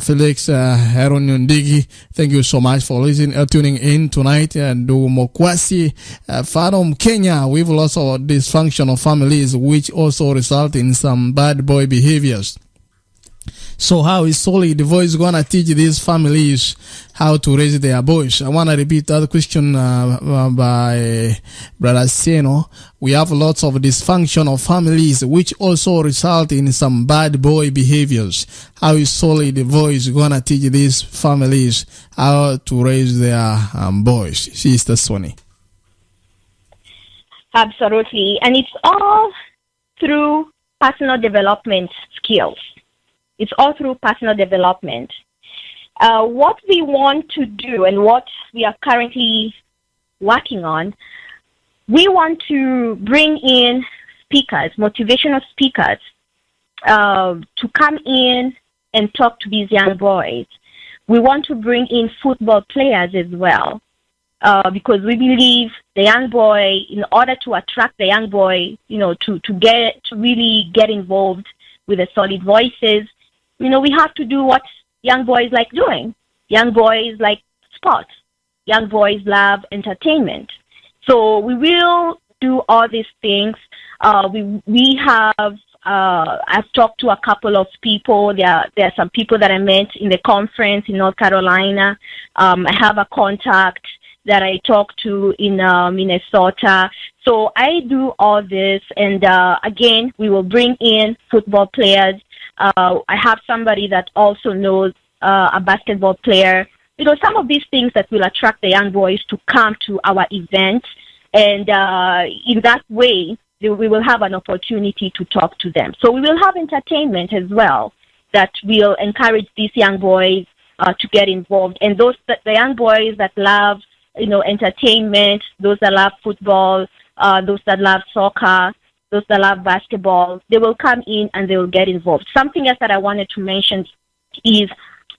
Felix Heron Ndigi. Thank you so much for tuning in tonight. Mokwasi, Farom Kenya, we've lost our dysfunctional families, which also result in some bad boy behaviors. So how is Solid Voice going to teach these families how to raise their boys? I want to repeat that question by Brother Seno. We have lots of dysfunctional families which also result in some bad boy behaviors. How is Solid Voice going to teach these families how to raise their boys? Sister Sonnie. Absolutely. And it's all through personal development skills. It's all through personal development. What we want to do and what we are currently working on, we want to bring in speakers, motivational speakers, to come in and talk to these young boys. We want to bring in football players as well, because we believe the young boy, in order to attract the young boy, to really get involved with the Solid Voices, we have to do what young boys like doing. Young boys like sports. Young boys love entertainment. So we will do all these things. We have, I've talked to a couple of people. There are some people that I met in the conference in North Carolina. I have a contact that I talked to in Minnesota. So I do all this, and again, we will bring in football players. I have somebody that also knows a basketball player. Some of these things that will attract the young boys to come to our event, and in that way, we will have an opportunity to talk to them. So we will have entertainment as well that will encourage these young boys to get involved, and the young boys that love entertainment, those that love football, those that love soccer, those that love basketball, they will come in and they will get involved. Something else that I wanted to mention is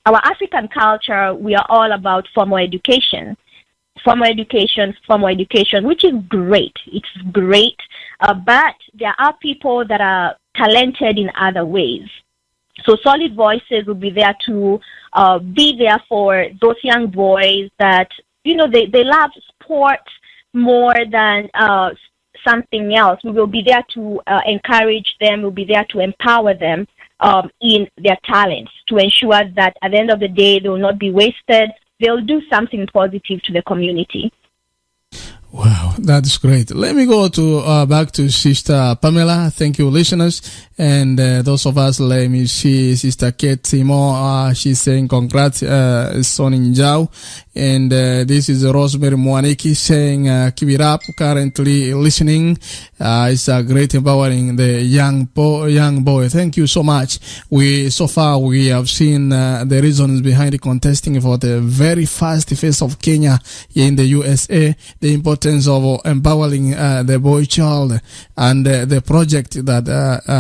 our African culture. We are all about formal education, which is great. It's great, but there are people that are talented in other ways. So Solid Voices will be there to be there for those young boys that, they love sports more than something else. We will be there to encourage them. We'll be there to empower them in their talents, to ensure that at the end of the day, they will not be wasted. They'll do something positive to the community. Wow, that's great. Let me go to back to Sister Pamela. Thank you, listeners. And those of us, let me see Sister Kate Simo. She's saying congrats, Sonnie Njau. And this is Rosemary Mwaniki saying keep it up. Currently listening. It's great empowering the young boy. Thank you so much. So far we have seen the reasons behind the contesting for the very first phase of Kenya here in the USA. The importance of empowering the boy child, and the project that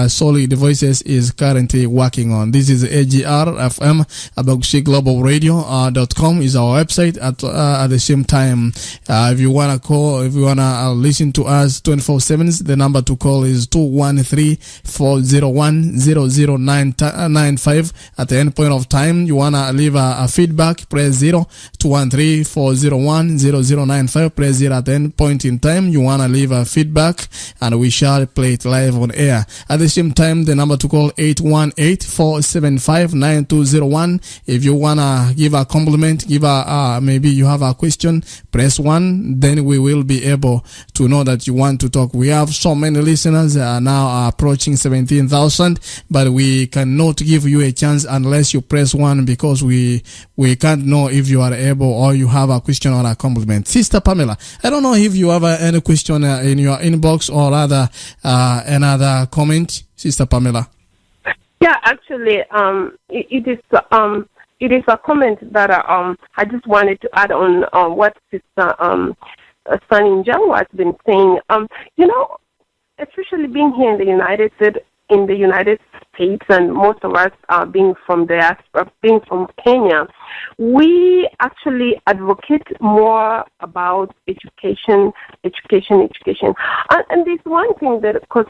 Solid Voices is currently working on. This is AGR FM, Abagusii Global Radio.com is our website. At the same time, if you want to call, if you want to listen to us 24/7, the number to call is 213-401-00995. At the end point of time, you want to leave a feedback, press 0, 213-401-0095, press 0 at the end point in time. You want to leave a feedback, and we shall play it live on air. At the same time, the number to call 818-475-9201. If you want to give a compliment, maybe you have a question, press 1, then we will be able to know that you want to talk. We have so many listeners now approaching 17,000, but we cannot give you a chance unless you press 1, because we can't know if you are able or you have a question or a compliment. Sister Pamela, I don't know if you have any question in your inbox or rather another comment, Sister Pamela. Yeah, actually, it is a comment that I just wanted to add on what Sister Sonnie Njau has been saying. Especially being here in the United States, and most of us being from Kenya, we actually advocate more about education. And there's one thing that, because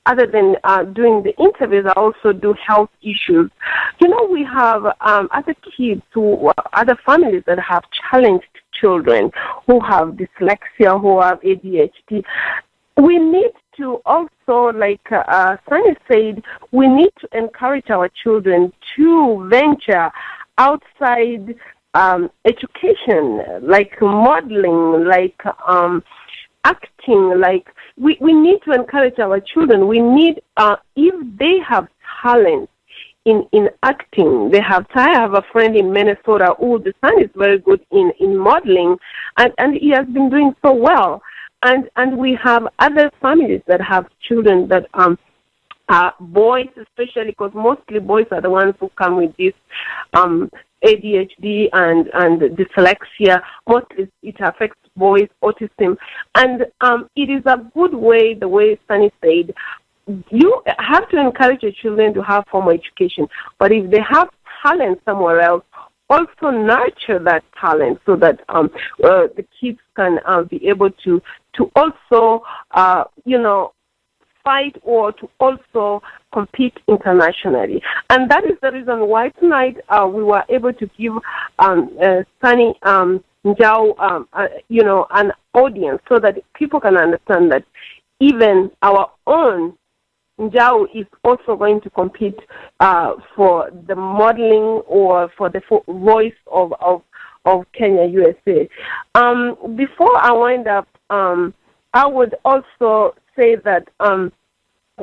other than doing the interviews, I also do health issues. We have other kids other families that have challenged children who have dyslexia, who have ADHD. We need to also, like Sonnie said, we need to encourage our children to venture outside education, like modeling, like acting. Like we need to encourage our children. We need, if they have talent in acting, I have a friend in Minnesota who the son is very good in modeling, and he has been doing so well. And we have other families that have children that boys, especially, because mostly boys are the ones who come with this ADHD and dyslexia. Mostly it affects boys, autism, and it is a good way, the way Sonnie said, you have to encourage your children to have formal education, but if they have talent somewhere else, also nurture that talent so that the kids can be able to also, fight or to also compete internationally. And that is the reason why tonight we were able to give Sonnie Njau, an audience so that people can understand that even our own Njau is also going to compete for the modeling or for the voice of Kenya, USA. Before I wind up, I would also say that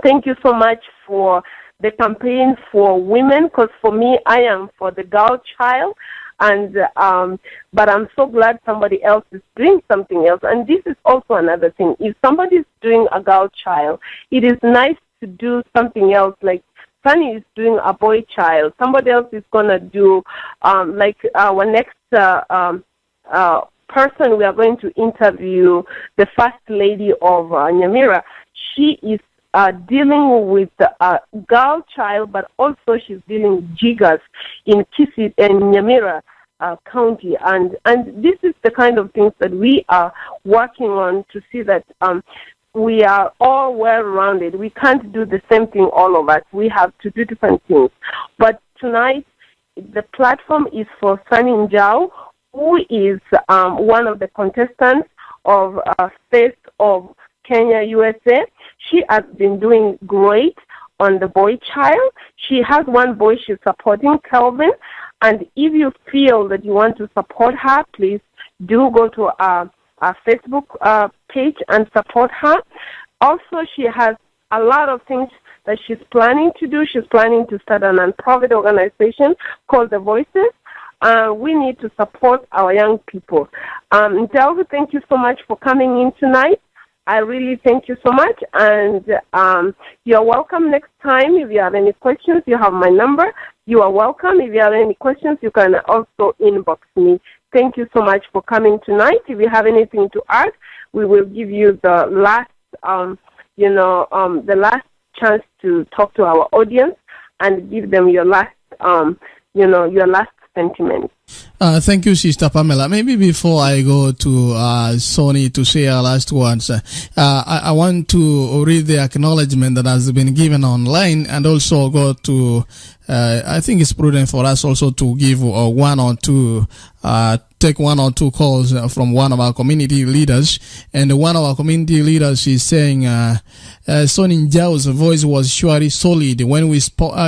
thank you so much for the campaign for women, because for me, I am for the girl child. And but I'm so glad somebody else is doing something else. And this is also another thing. If somebody is doing a girl child, it is nice to do something else. Like Sonnie is doing a boy child. Somebody else is gonna do like our next person we are going to interview, the first lady of Nyamira. She is dealing with a girl child, but also she's dealing with jiggers in Kisii and Nyamira County, and this is the kind of things that we are working on to see that we are all well-rounded. We can't do the same thing, all of us. We have to do different things. But tonight, the platform is for Sonnie Njau, who is one of the contestants of Face of Kenya, USA. She has been doing great on the boy child. She has one boy she's supporting, Kelvin. And if you feel that you want to support her, please do go to our Facebook page and support her. Also, she has a lot of things that she's planning to do. She's planning to start a non-profit organization called The Voices. We need to support our young people. Njau, thank you so much for coming in tonight. I really thank you so much, and you're welcome next time. If you have any questions, you have my number. You are welcome. If you have any questions, you can also inbox me. Thank you so much for coming tonight. If you have anything to add, we will give you the last, the last chance to talk to our audience and give them your last, your last sentiment. Thank you, Sister Pamela. Maybe before I go to Sonnie to say our last words, I want to read the acknowledgement that has been given online, and also go to, I think it's prudent for us also to give take one or two calls from one of our community leaders. And one of our community leaders is saying, Sonnie Njau's voice was surely solid when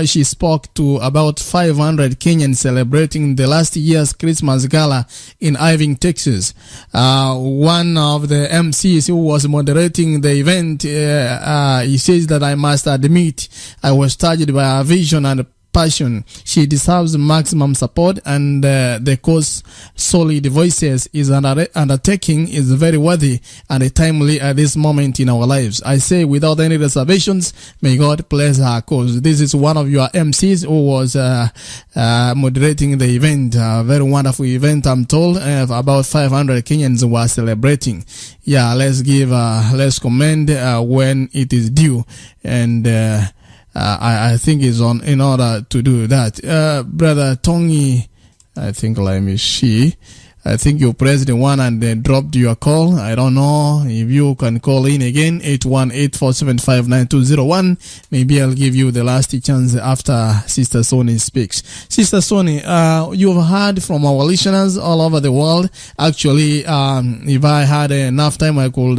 she spoke to about 500 Kenyans celebrating the last year's Christmas gala in Irving, Texas. One of the MCs who was moderating the event, he says that I must admit I was touched by her vision and passion. She deserves maximum support, and the cause Solid Voices is undertaking is very worthy and timely at this moment in our lives. I say without any reservations, may God bless her cause. This is one of your MCs who was moderating the event. A very wonderful event, I'm told. About 500 Kenyans were celebrating. Yeah, let's commend when it is due, and I think is on in order to do that. Brother Tongi, I think, let me see. I think you pressed the one and then dropped your call. I don't know if you can call in again, 818-475-9201. Maybe I'll give you the last chance after Sister Sonnie speaks. Sister Sonnie, you've heard from our listeners all over the world. Actually, if I had enough time, I could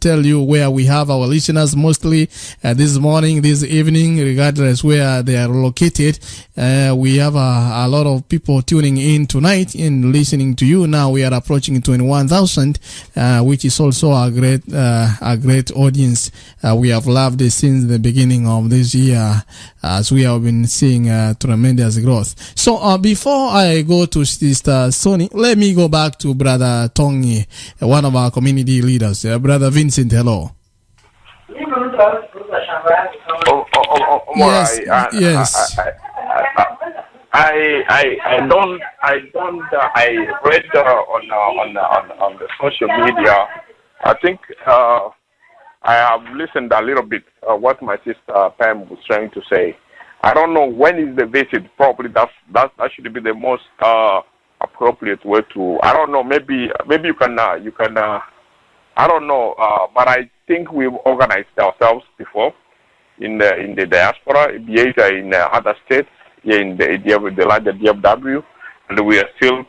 tell you where we have our listeners mostly this morning, this evening, regardless where they are located. We have a lot of people tuning in tonight and listening to you. Now we are approaching 21,000, which is also a great audience. We have loved it since the beginning of this year, as we have been seeing tremendous growth. So before I go to Sister Sonnie, let me go back to Brother Tongi, one of our community leaders. Brother Vincent, hello. Yes. I read on the social media. I think I have listened a little bit what my sister Pam was trying to say. I don't know when is the visit. Probably that should be the most appropriate way to. I don't know. Maybe you can. I don't know. But I think we've organized ourselves before in the diaspora, be it in other states, in the larger DFW, and we are still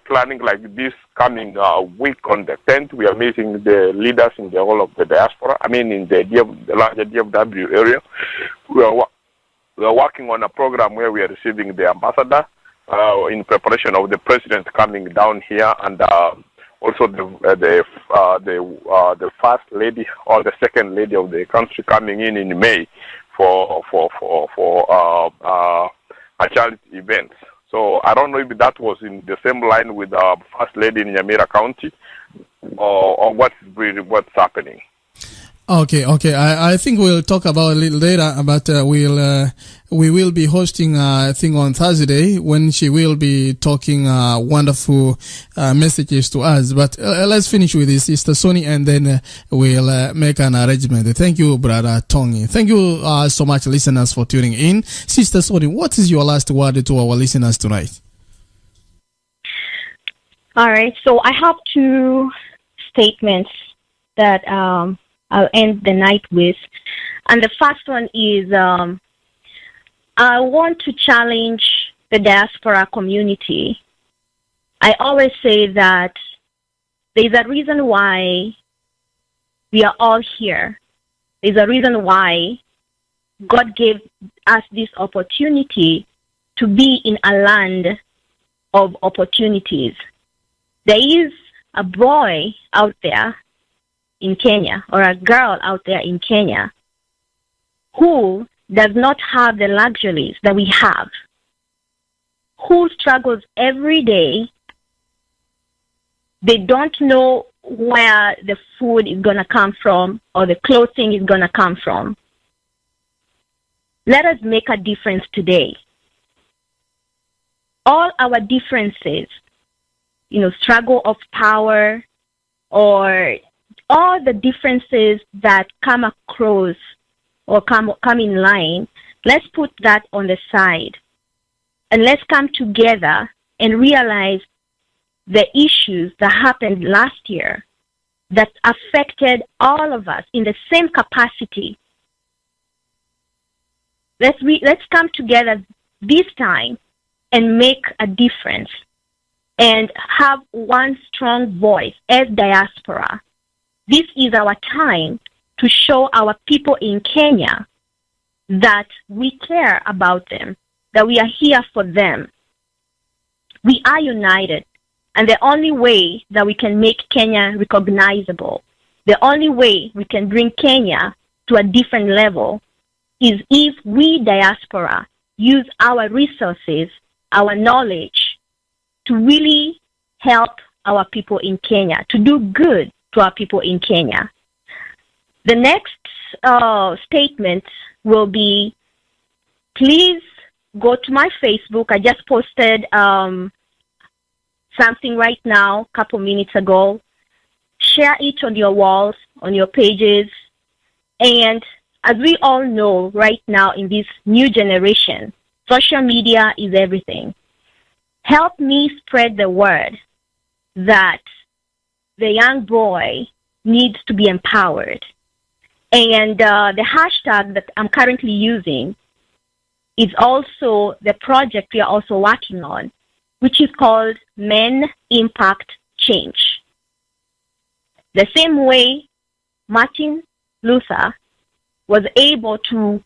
planning like this coming week on the 10th. We are meeting the leaders in the whole of the diaspora. I mean, in the larger DFW area. We are working on a program where we are receiving the ambassador in preparation of the president coming down here, and also the first lady or the second lady of the country coming in May for a charity event. So I don't know if that was in the same line with first lady in Nyamira County, or what's happening. Okay. I think we'll talk about it a little later, but we will be hosting I think on Thursday when she will be talking wonderful messages to us. But let's finish with this, Sister Sonnie, and then we'll make an arrangement. Thank you, Brother Tongi. Thank you so much, listeners, for tuning in. Sister Sonnie, what is your last word to our listeners tonight? All right. So I have two statements that I'll end the night with. And the first one is I want to challenge the diaspora community. I always say that there's a reason why we are all here. There's a reason why God gave us this opportunity to be in a land of opportunities. There is a boy out there in Kenya, or a girl out there in Kenya, who does not have the luxuries that we have, who struggles every day. They don't know where the food is going to come from or the clothing is going to come from. Let us make a difference today. All our differences, struggle of power, or all the differences that come across or come in line, let's put that on the side. And let's come together and realize the issues that happened last year that affected all of us in the same capacity. Let's come together this time and make a difference and have one strong voice as diaspora. This is our time to show our people in Kenya that we care about them, that we are here for them. We are united, and the only way that we can make Kenya recognizable, the only way we can bring Kenya to a different level is if we diaspora use our resources, our knowledge to really help our people in Kenya, to do good to our people in Kenya. The next statement will be, please go to my Facebook. I just posted something right now, a couple minutes ago. Share it on your walls, on your pages. And as we all know right now in this new generation, social media is everything. Help me spread the word. that the young boy needs to be empowered. And the hashtag that I'm currently using is also the project we are also working on, which is called Men Impact Change. The same way Martin Luther was able to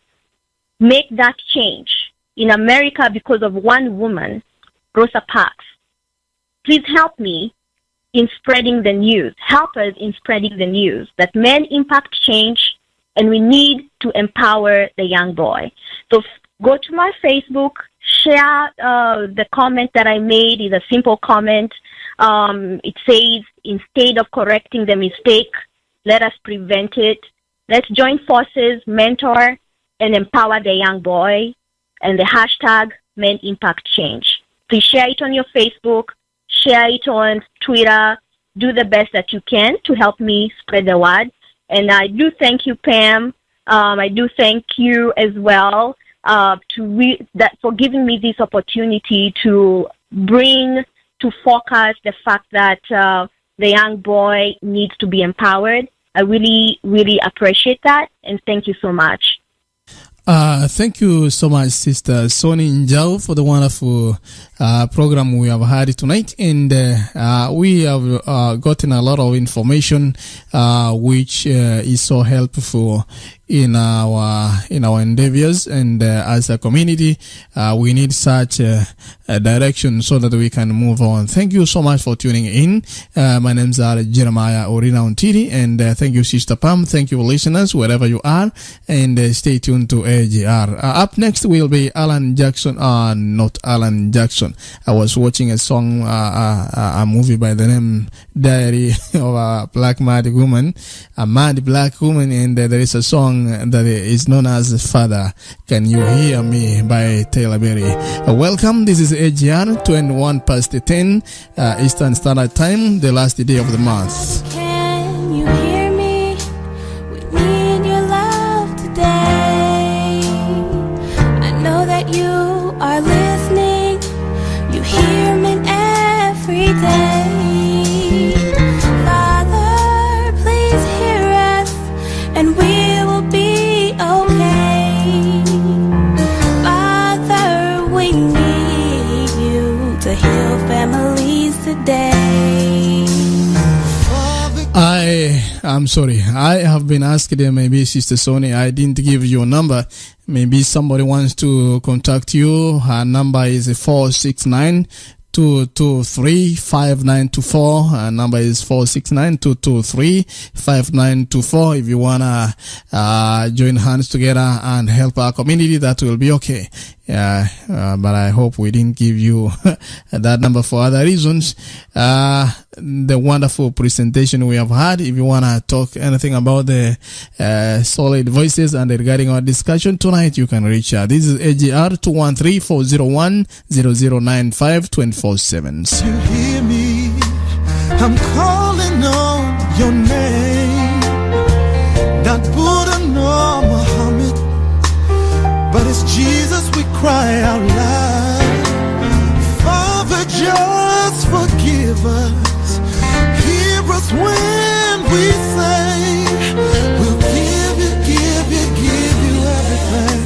make that change in America because of one woman, Rosa Parks. Please help me in spreading the news. Help us in spreading the news that men impact change, and we need to empower the young boy. So go to my Facebook, share the comment that I made. Is a simple comment. It says, instead of correcting the mistake, let us prevent it. Let's join forces, mentor, and empower the young boy. And the hashtag Men Impact Change. Please share it on your Facebook, share it on Twitter. Do the best that you can to help me spread the word. And I do thank you, Pam. I do thank you as well for giving me this opportunity to bring to focus the fact that the young boy needs to be empowered. I really, really appreciate that, and thank you so much. Thank you so much, Sister Sonnie Njau, for the wonderful program we have had tonight. And we have gotten a lot of information which is so helpful in our endeavors, and as a community we need such a direction so that we can move on. Thank you so much for tuning in. My name's Jeremiah Orina Untiri, and thank you, Sister Pam. Thank you, listeners, wherever you are, and stay tuned to AGR. Up next will be Alan Jackson. Not Alan Jackson. I was watching a song, a movie by the name Diary of a Black Mad Woman, a mad black woman, and there is a song that is known as Father, Can You Hear Me by Taylor Berry. Welcome, this is AGR, 21 past 10 Eastern Standard Time, the last day of the month. Can you hear me? We need your love today. I know that you are listening. You hear me every day. Father, please hear us, and we will be okay. Father, we need you to heal families today. I'm sorry. I have been asked, maybe Sister Sonnie, I didn't give you a number. Maybe somebody wants to contact you. Her number is 469-223-5924. Her number is 469-223-5924. If you wanna join hands together and help our community, that will be okay. But I hope we didn't give you that number for other reasons. The wonderful presentation we have had. If you want to talk anything about the solid voices and regarding our discussion tonight, you can reach out. This is AGR 213-401-0095 24/7. You hear me? I'm calling on your name. Not Buddha nor Muhammad, but it's Jesus we cry out loud. Father, just forgive us. Hear us when we say we'll give you everything.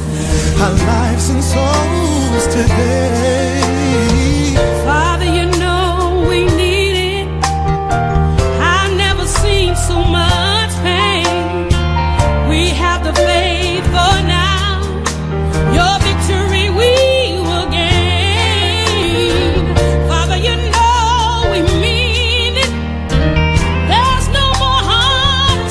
Our lives and souls today. Father, you know we need it. I've never seen so much pain. We have the faith for now. Your victory we will gain. Father, you know we mean it. There's no more heart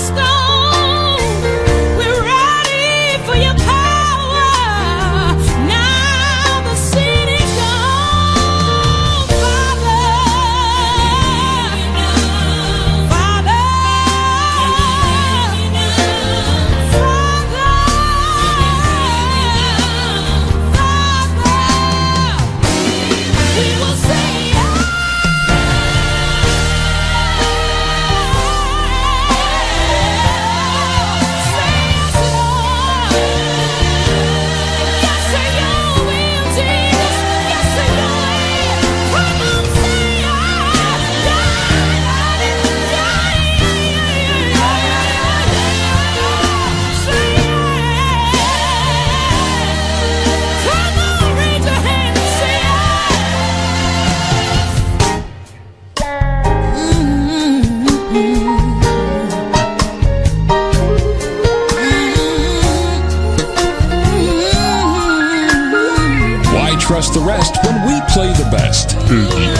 the rest when we play the best.